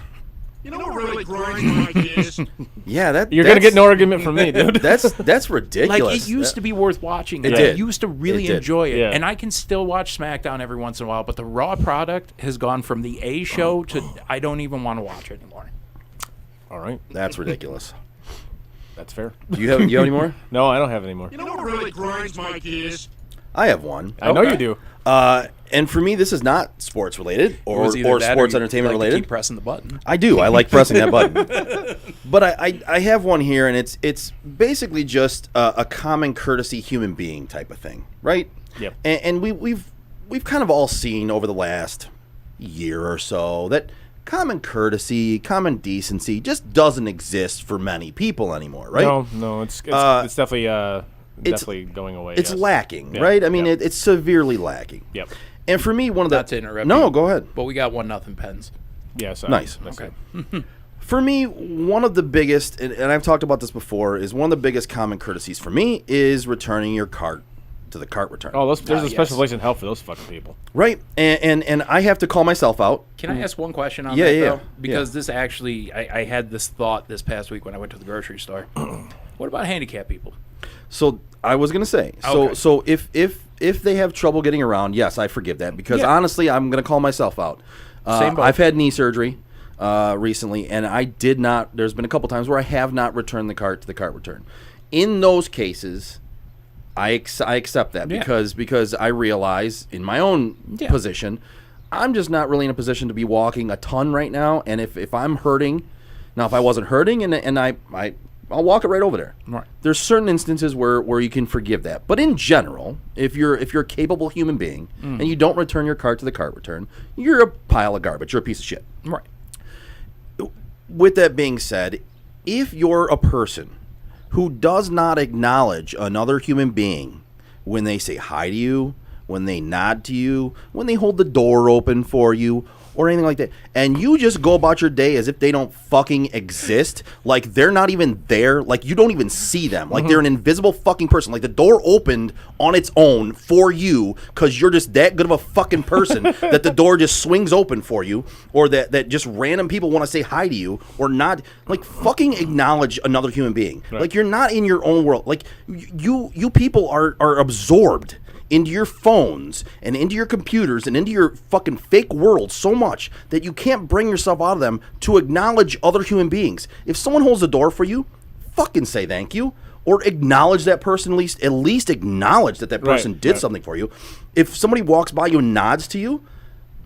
You know what really grinds my gears? Yeah, You're gonna get no argument from me, dude. That's ridiculous. Like, it used to be worth watching. It I did. used to really It did. enjoy it. Yeah. And I can still watch SmackDown every once in a while, but the Raw product has gone from the A show to I don't even want to watch it anymore. All right, That's ridiculous. that's fair. Do you have any more? No, I don't have any more. You know what really grinds my gears? I have one. I know you do. And for me, this is not sports related It or was either that sports you entertainment like to related. Keep pressing the button. I do. I like pressing that button. But I have one here, and it's basically just a common courtesy human being type of thing, right? Yep. And we've kind of all seen over the last year or so that common courtesy, common decency just doesn't exist for many people anymore, right? No, it's definitely going away. It's yes. lacking, Yeah, right? I mean, yeah. it's severely lacking. Yep. And for me, one of the Not to interrupt no, you, go ahead. But we got 1-0 Pens. Yes. Nice. Okay. For me, one of the biggest, and I've talked about this before, is one of the biggest common courtesies for me is returning your cart to the cart return. Oh, there's a special yes. place in hell for those fucking people. Right, and I have to call myself out. Can I ask one question on Yeah, that, yeah, though? yeah. Because this actually, I had this thought this past week when I went to the grocery store. What about handicapped people? So I was gonna say, so Okay. if they have trouble getting around, yes, I forgive that because Yeah. honestly, I'm gonna call myself out. Same boat. I've had knee surgery recently, and I did not. There's been a couple times where I have not returned the cart to the cart return. In those cases, I accept that Yeah. because I realize in my own Yeah. position, I'm just not really in a position to be walking a ton right now. And if I'm hurting, now if I wasn't hurting and I'll walk it right over there. Right. There's certain instances where you can forgive that, but in general, if you're a capable human being and you don't return your cart to the cart return, you're a pile of garbage. You're a piece of shit. Right. With that being said, if you're a person who does not acknowledge another human being when they say hi to you, when they nod to you, when they hold the door open for you, or anything like that, and you just go about your day as if they don't fucking exist, like they're not even there, like you don't even see them, like they're an invisible fucking person, like the door opened on its own for you because you're just that good of a fucking person that the door just swings open for you, or that just random people want to say hi to you, or not, like fucking acknowledge another human being. Right. Like you're not in your own world. Like you people are absorbed into your phones and into your computers and into your fucking fake world so much that you can't bring yourself out of them to acknowledge other human beings. If someone holds the door for you, fucking say thank you, or acknowledge that person, at least acknowledge that person did something for you. If somebody walks by you and nods to you,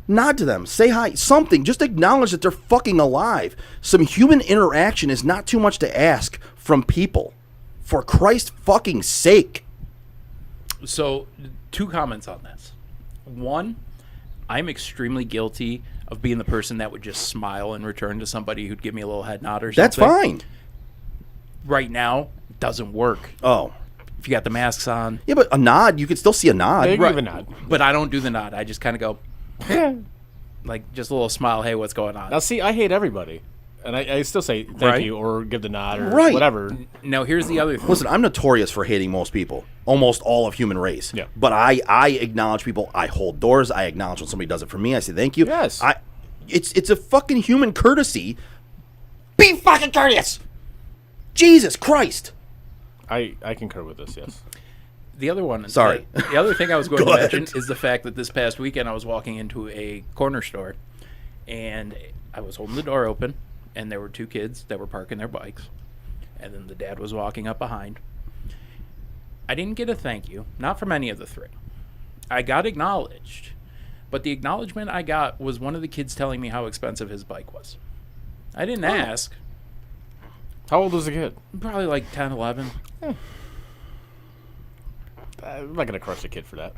nod to them, say hi, something. Just acknowledge that they're fucking alive. Some human interaction is not too much to ask from people. For Christ's fucking sake. So, 2 comments on this. One, I'm extremely guilty of being the person that would just smile in return to somebody who'd give me a little head nod or something. That's fine. Right now, it doesn't work. Oh. If you got the masks on. Yeah, but a nod, you could still see a nod. Yeah, you can give a nod. But I don't do the nod. I just kind of go, like, just a little smile, hey, what's going on? Now, see, I hate everybody. And I still say thank Right. you or give the nod or Right. whatever. Now, here's the other thing. Listen, I'm notorious for hating most people, almost all of human race. Yeah. But I acknowledge people. I hold doors. I acknowledge when somebody does it for me. I say thank you. Yes. It's a fucking human courtesy. Be fucking courteous. Jesus Christ. I concur with this, yes. The other one. Sorry. The other thing I was going Go to ahead. mention is the fact that this past weekend I was walking into a corner store, and I was holding the door open, and there were 2 kids that were parking their bikes, and then the dad was walking up behind. I didn't get a thank you, not from any of the 3. I got acknowledged, but the acknowledgement I got was one of the kids telling me how expensive his bike was. I didn't ask. How old was the kid? Probably like 10, 11. I'm not going to crush the kid for that.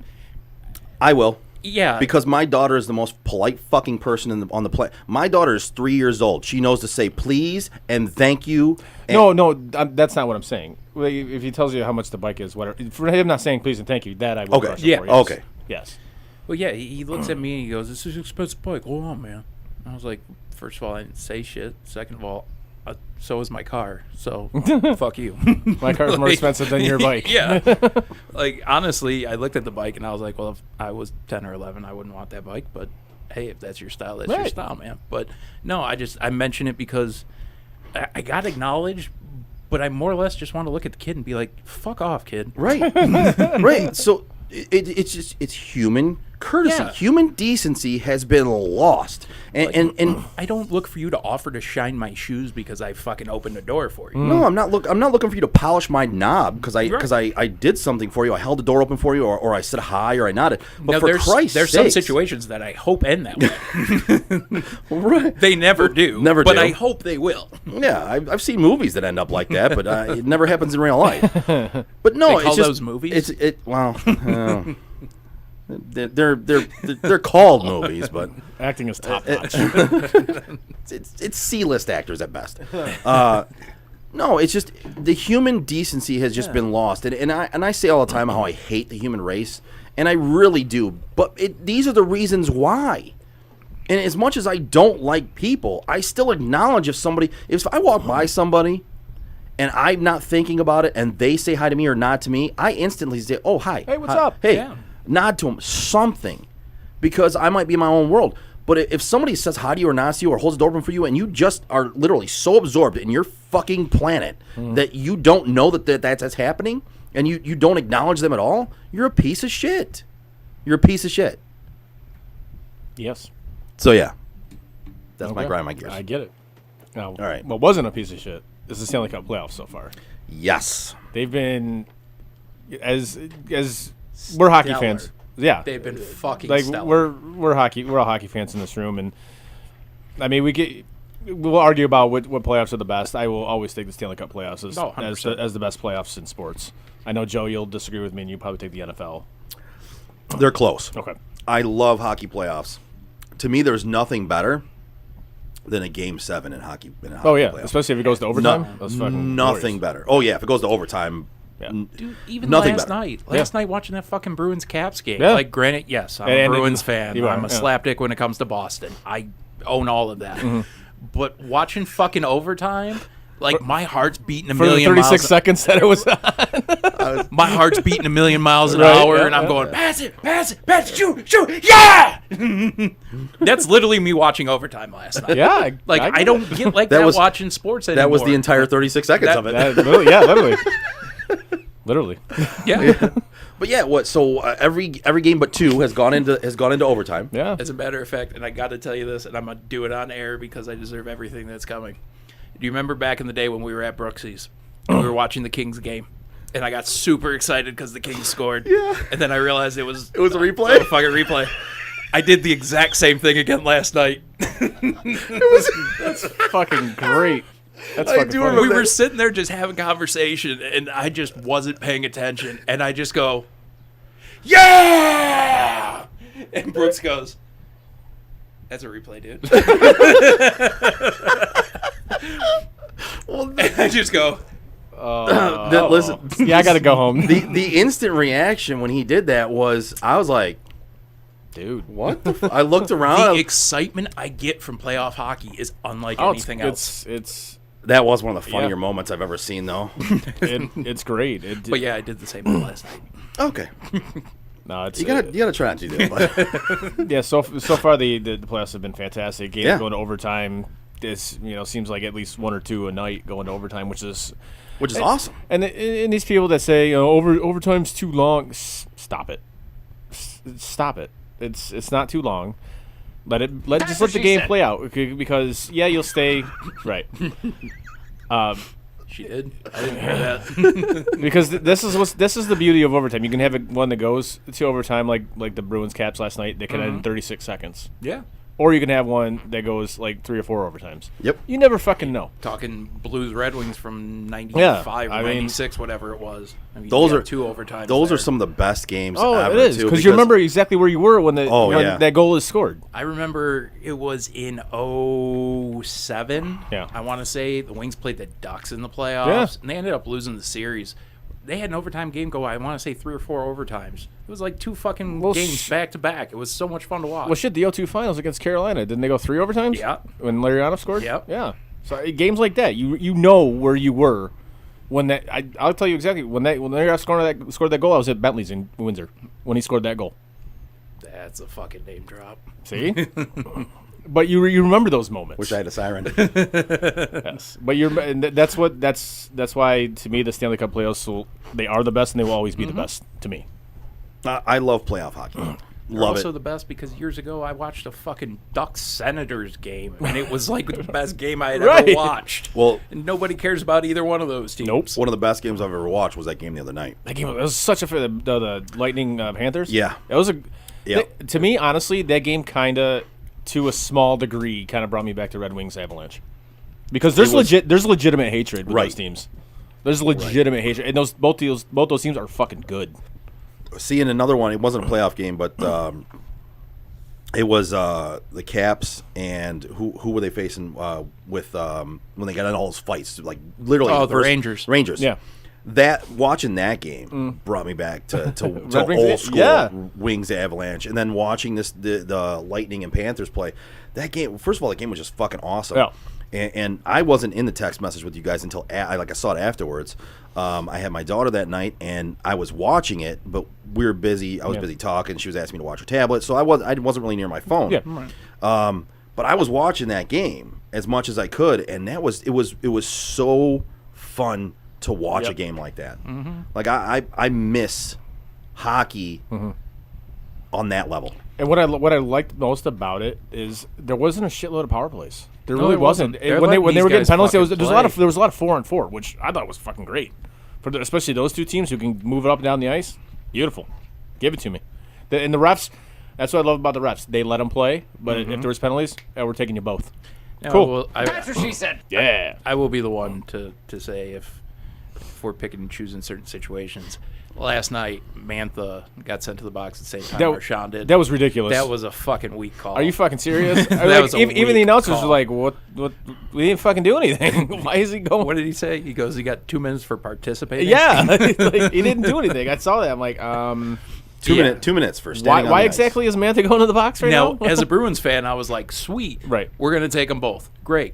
I will. Yeah. Because my daughter is the most polite fucking person on the planet. My daughter is 3 years old. She knows to say please and thank you. And No, that's not what I'm saying. Well, if he tells you how much the bike is, whatever. For him not saying please and thank you, that I will Okay. crush it Yeah. for, yes. Okay. Yes. Well, yeah, he looks at me and he goes, "This is an expensive bike. Hold on, man." I was like, first of all, I didn't say shit. Second of all, so is my car. So fuck you. My car's more expensive than your bike. Yeah. Like, honestly, I looked at the bike and I was like, well, if I was 10 or 11, I wouldn't want that bike. But hey, if that's your style, that's your style, man. But no, I mention it because I got acknowledged, but I more or less just want to look at the kid and be like, fuck off, kid. Right. Right. So it's human courtesy. Yeah. Human decency has been lost. And I don't look for you to offer to shine my shoes because I fucking opened the door for you. no, I'm not looking for you to polish my knob because I did something for you. I held the door open for you, or I said hi, or I nodded. But Now, for Christ's there's some sakes, situations that I hope end that way. right? They never do. Never but do. I hope they will. Yeah, I've seen movies that end up like that, but it never happens in real life. But no, They it's call just those movies? They're called movies, but Acting is top notch. it's C-list actors at best. No, it's just the human decency has just been lost, and I say all the time how I hate the human race, and I really do. But these are the reasons why. And as much as I don't like people, I still acknowledge if I walk by somebody and I'm not thinking about it, and they say hi to me or nod to me, I instantly say, "Oh, hi. Hey, what's hi. up?" Hey, Yeah. nod to them, something, because I might be in my own world. But if somebody says hi to you or nods to you or holds the door open for you, and you just are literally so absorbed in your fucking planet that you don't know that's happening, and you don't acknowledge them at all, you're a piece of shit. You're a piece of shit. Yes. So yeah, that's my Okay. grind, my gears. I get it. Now, All right. what wasn't a piece of shit is the Stanley Cup playoffs so far. Yes. They've been as we're hockey Stellar. fans. Yeah, They've been fucking like stellar. we're all hockey fans in this room, and I mean we'll argue about what playoffs are the best. I will always take the Stanley Cup playoffs as 100%. as the best playoffs in sports. I know, Joe, you'll disagree with me, and you probably take the NFL. They're close. Okay. I love hockey playoffs. To me, there's nothing better than a Game 7 in hockey. Oh yeah, playoff. especially if it goes to overtime. That's fucking Nothing glorious. better. Oh yeah, if it goes to overtime. Yeah. Dude, even Nothing last better. night watching that fucking Bruins Caps game. Yeah. Like, granted, yes, I'm And a Bruins fan. you are, I'm a yeah. slapdick when it comes to Boston. I own all of that. Mm-hmm. But watching fucking overtime, like my heart's beating a For the million 36 miles. seconds that it was on. My heart's beating a million miles an Right, hour, yeah, and I'm yeah. going, pass it, shoot, yeah! That's literally me watching overtime last night. Yeah, Like, get I don't get like that, was- watching sports anymore. That was the entire 36 seconds of it. Literally. Literally. Yeah. But yeah, what? So every game but two has gone into overtime. Yeah. As a matter of fact, and I got to tell you this, and I'm going to do it on air because I deserve everything that's coming. Do you remember back in the day when we were at Brooksy's and we were watching the Kings game? And I got super excited because the Kings scored. Yeah. And then I realized it was a replay? A fucking replay. I did the exact same thing again last night. That's fucking great. That's fucking do funny. remember We that. were sitting there just having conversation, and I just wasn't paying attention. And I just go, yeah! And Brooks goes, that's a replay, dude. And I just go, Listen, Yeah, I got to go home. the instant reaction when he did that was, I was like, Dude. what? I looked around. the excitement I get from playoff hockey is unlike Oh, anything else. It's That was one of the funnier Yeah. moments I've ever seen, though. it's great. But yeah, I did the same thing last night. Okay, No, it's you gotta try not to do that. But yeah. So far the playoffs have been fantastic. Games Yeah. going to overtime. This seems like at least one or two a night going to overtime, which is awesome. And these people that say overtime's too long, stop it. Stop it. It's not too long. Just let the game play out, okay, because you'll stay right. She did. I didn't hear that. Because this is the beauty of overtime. You can have one that goes to overtime like the Bruins Caps last night. They can end in 36 seconds. Yeah. Or you can have one that goes like 3 or 4 overtimes. Yep. You never fucking know. Talking Blues Red Wings from 95 Yeah, or I mean- 96, whatever it was. I mean, Those you are got 2 overtimes. Those there. are some of the best games. Oh, ever, it is too, because you remember exactly where you were when when that goal is scored. I remember it was in 07. Yeah. I want to say the Wings played the Ducks in the playoffs, Yeah. and they ended up losing the series. They had an overtime game go, I want to say 3 or 4 overtimes. It was like 2 fucking games back to back. It was so much fun to watch. Well, shit, the 0-2 finals against Carolina, didn't they go 3 overtimes? Yeah. When Larionov scored? Yep. Yeah. So games like that, you know where you were when that. I'll tell you exactly when Larionov scored that goal. I was at Bentley's in Windsor when he scored that goal. That's a fucking name drop. See? But you remember those moments. Wish I had a siren. Yes, but that's why to me the Stanley Cup playoffs they are the best and they will always be the best to me. I love playoff hockey. They're Love also it. the best because years ago I watched a fucking Ducks Senators game and it was like the best game I had Right. ever watched. Well, and nobody cares about either one of those teams. Nope. one of the best games I've ever watched was that game the other night. That game it was such a the Lightning Panthers. Yeah. it was a. Yeah. To me, honestly, that game kind of, to a small degree, kind of brought me back to Red Wings Avalanche, because there's legitimate hatred with Right. those teams. There's legitimate hatred, and both those teams are fucking good. Seeing another one, it wasn't a playoff game, but it was the Caps and who were they facing with when they got in all those fights, like literally. Oh, the Rangers. Rangers. Yeah. Watching that game brought me back to Red Wings, old school yeah. Wings Avalanche, and then watching the Lightning and Panthers play. That game, first of all, the game was just fucking awesome. Yeah. And I wasn't in the text message with you guys until I saw it afterwards. I had my daughter that night, and I was watching it, but we were busy. I was busy talking. She was asking me to watch her tablet, so I wasn't really near my phone. Yeah. Right. But I was watching that game as much as I could, and it was so fun to watch a game like that. Mm-hmm. Like I miss hockey on that level. And what I liked most about it is there wasn't a shitload of power plays. There No, really there wasn't. wasn't. They're When they letting were getting these penalties, guys there was a lot of 4-on-4, which I thought was fucking great. Especially those two teams who can move it up and down the ice. Beautiful. Give it to me. And the refs, that's what I love about the refs. They let them play, but if there was penalties, we're taking you both. Now, Cool. well, That's what she said. Yeah. I will be the one to say if we're picking and choosing certain situations. Last night, Mantha got sent to the box at the same time Marchand did. That was ridiculous. That was a fucking weak call. Are you fucking serious? was a even the weak announcers call. were like, "What? We didn't fucking do anything. Why is he going?" What did he say? He goes, he got 2 minutes for participating? Yeah, like, he didn't do anything. I saw that. I'm like, 2 minutes for standing on why the ice. exactly is Mantha going to the box right now? Now, as a Bruins fan, I was like, sweet. Right. We're going to take them both. Great.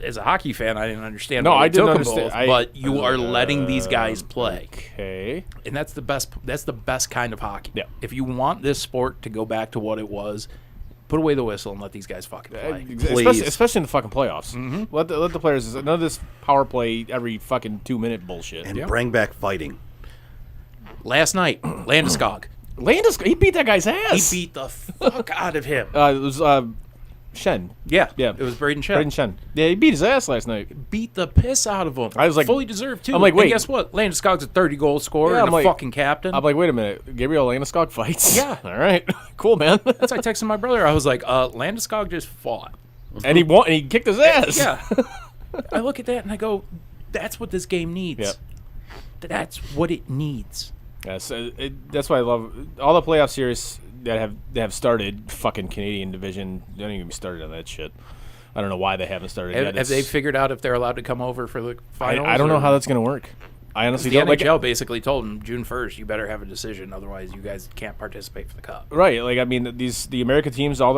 As a hockey fan, I didn't understand No, why I we didn't took understand. them both, but you are letting these guys play. Okay. And that's the best kind of hockey. Yeah. If you want this sport to go back to what it was, put away the whistle and let these guys fucking play. Especially in the fucking playoffs. Let the players. None of this power play every fucking 2-minute bullshit. And bring back fighting. Last night, Landeskog. He beat that guy's ass. He beat the fuck out of him. It was Shen. Yeah. Yeah. It was Braden Shen. Braden Shen. Yeah, he beat his ass last night. Beat the piss out of him. I was like, fully deserved too. I'm like, wait. And guess what? Landeskog's a 30-goal scorer Yeah, and I'm a like- fucking captain. I'm like, wait a minute. Gabriel Landeskog fights? Yeah. All right. Cool, man. That's why I texted my brother. I was like, Landeskog just fought. And he won. And he kicked his ass. Yeah. I look at that and I go, that's what this game needs. Yep. That's what it needs. Yes, that's why I love all the playoff series that have started. Fucking Canadian division. Don't even get me started on that shit. I don't know why they haven't started yet. Have they figured out if they're allowed to come over for the finals? I don't know or- how that's going to work. I honestly The don't. NHL basically told them June 1st, you better have a decision, otherwise you guys can't participate for the cup. Right, like I mean, the American teams, all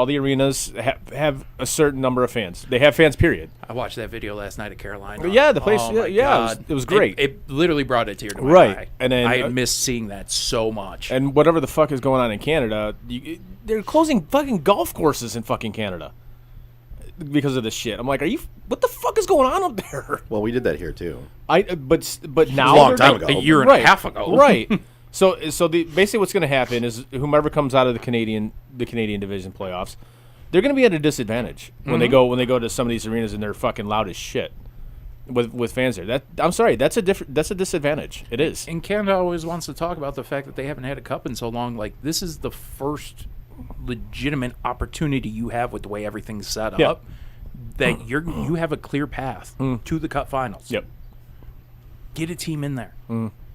the arenas have a certain number of fans. They have fans, period. I watched that video last night at Carolina. Yeah, the place. Oh my yeah, God. it was great. It literally brought a tear to my Right, eye. and then I missed seeing that so much. And whatever the fuck is going on in Canada, they're closing fucking golf courses in fucking Canada because of this shit. I'm like, what the fuck is going on up there? Well, we did that here too. But now a long time ago. A year and a half ago. Right. So basically what's going to happen is whomever comes out of the Canadian division playoffs, they're going to be at a disadvantage when they go to some of these arenas and they're fucking loud as shit with fans there. I'm sorry, that's a disadvantage. It is. And Canada always wants to talk about the fact that they haven't had a cup in so long. Like, this is the first legitimate opportunity you have with the way everything's set Yeah. up that you have a clear path to the cup finals. Yep. Get a team in there.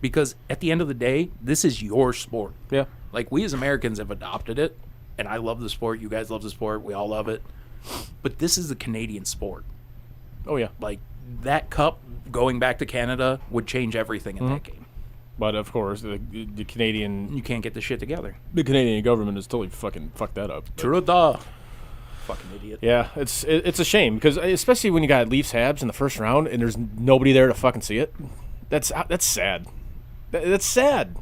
Because at the end of the day, this is your sport. Yeah. Like, we as Americans have adopted it, and I love the sport. You guys love the sport. We all love it. But this is the Canadian sport. Oh yeah. Like, that cup going back to Canada would change everything in that game. But of course, the Canadian You can't get the shit together. the Canadian government has totally fucking fucked that up. But- Trudeau. Fucking idiot. Yeah, it's a shame because especially when you got Leafs Habs in the first round and there's nobody there to fucking see it. That's sad. That's sad.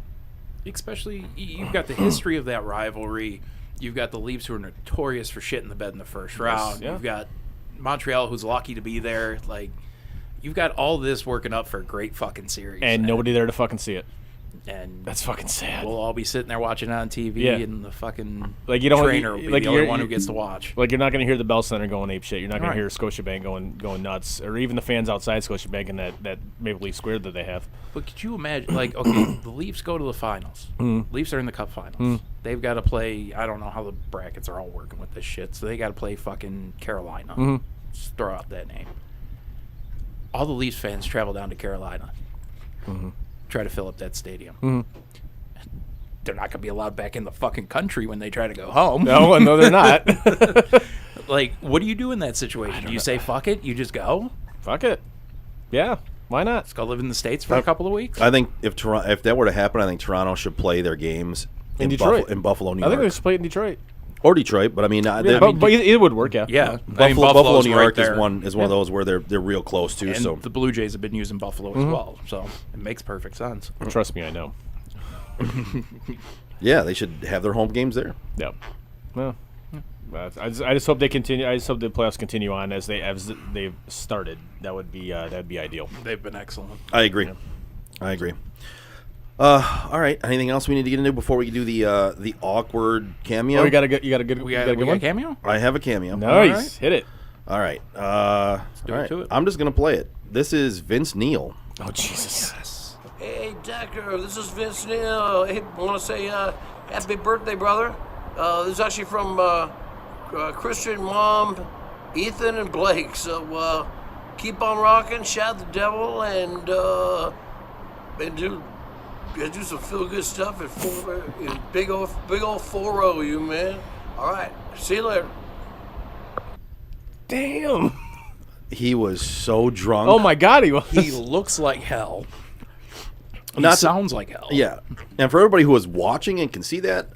especially you've got the history of that rivalry. You've got the Leafs who are notorious for shitting the bed in the first round. yeah. You've got Montreal who's lucky to be there. Like, you've got all this working up for a great fucking series. And nobody there to fucking see it. And that's fucking sad. We'll all be sitting there watching it on TV, and the fucking like you don't trainer will be like the only one who gets to watch. Like you're not going to hear the Bell Center going ape shit. You're not going Right. to hear Scotiabank going nuts, or even the fans outside Scotiabank in that Maple Leaf Square that they have. But could you imagine, like, okay, the Leafs go to the finals. Leafs are in the Cup finals. They've got to play, I don't know how the brackets are all working with this shit, so they got to play fucking Carolina. Just throw out that name. All the Leafs fans travel down to Carolina. Try to fill up that stadium. They're not going to be allowed back in the fucking country when they try to go home. No, they're not. Like, what do you do in that situation? Do you say, fuck it? You just go? Fuck it. Yeah. Why not? Let's go live in the States for a couple of weeks? I think if that were to happen, I think Toronto should play their games in Detroit. in Buffalo, New I York. think they should play it in Detroit. Or Detroit, but I mean, but it would work, yeah. Yeah. Buffalo, New York right is one of those where they're real close to. And So the Blue Jays have been using Buffalo as well, so it makes perfect sense. Trust me, I know. yeah, they should have their home games there. Yep. Well, I just hope they continue. I just hope the playoffs continue on as they've started. That'd be ideal. They've been excellent. I agree. Yeah. I agree. All right. Anything else we need to get into before we do the awkward cameo? Oh, you got a good We got a one? cameo? I have a cameo. Nice. All right. Hit it. All right. do it to it. I'm just gonna play it. This is Vince Neil. Oh Jesus. Hey, Decker, this is Vince Neil. Hey, I want to say happy birthday, brother. This is actually from Christian, Mom, Ethan, and Blake. So keep on rocking, shout the devil, and do some feel-good stuff in big old 4-0, you man. All right, see you later. Damn. He was so drunk. Oh my God, he was. He looks like hell. He Not to- sounds like hell. Yeah. And for everybody who was watching and can see that,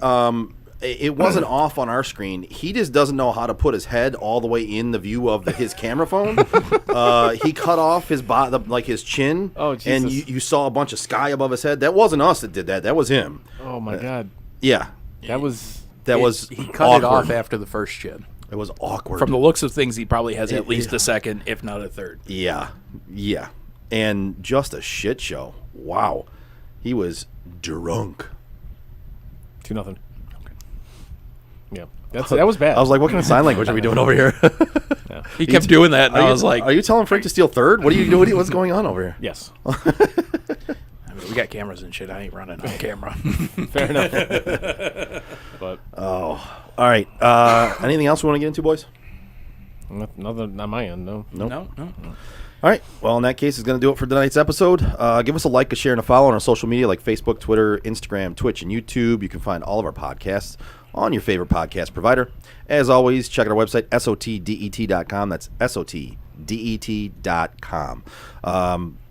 it wasn't off on our screen. He just doesn't know how to put his head all the way in the view of his camera phone. He cut off his chin. Oh, Jesus. And you saw a bunch of sky above his head. That wasn't us that did that. That was him. Oh my God. Yeah. That was. He cut awkward. it off after the first chin. It was awkward. From the looks of things, he probably has at least a second, if not a third. Yeah. Yeah. And just a shit show. Wow. He was drunk. 2-0. Yeah, that was bad. I was like, what kind of sign language are we doing over here? Yeah. He kept doing that, and I was like, are you telling Frank to steal third? What are you doing? What's going on over here? Yes. I mean, we got cameras and shit. I ain't running on camera. Fair enough. But all right. Anything else we want to get into, boys? Nothing on my end. No. No. All right. Well, in that case, it's going to do it for tonight's episode. Give us a like, a share, and a follow on our social media like Facebook, Twitter, Instagram, Twitch, and YouTube. You can find all of our podcasts on your favorite podcast provider. As always, check out our website, sotdet.com. That's sotdet.com.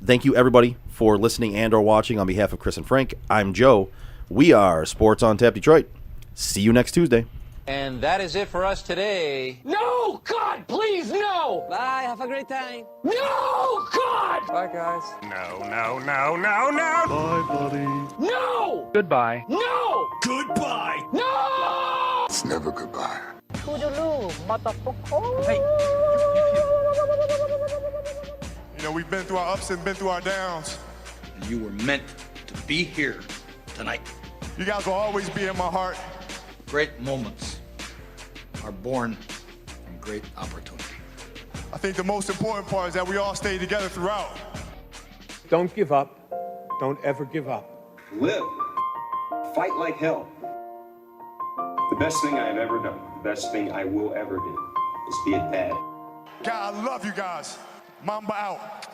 Thank you, everybody, for listening and or watching. On behalf of Chris and Frank, I'm Joe. We are Sports on Tap Detroit. See you next Tuesday. And that is it for us today. No! God, please, no! Bye, have a great time. No! God! Bye, guys. No. Bye, buddy. No! Goodbye. No! Goodbye. No! It's never goodbye. You know, we've been through our ups and been through our downs. And you were meant to be here tonight. You guys will always be in my heart. Great moments are born from great opportunity. I think the most important part is that we all stay together throughout. Don't give up. Don't ever give up. Live. Fight like hell. The best thing I have ever done, the best thing I will ever do, is be a dad. God, I love you guys. Mamba out.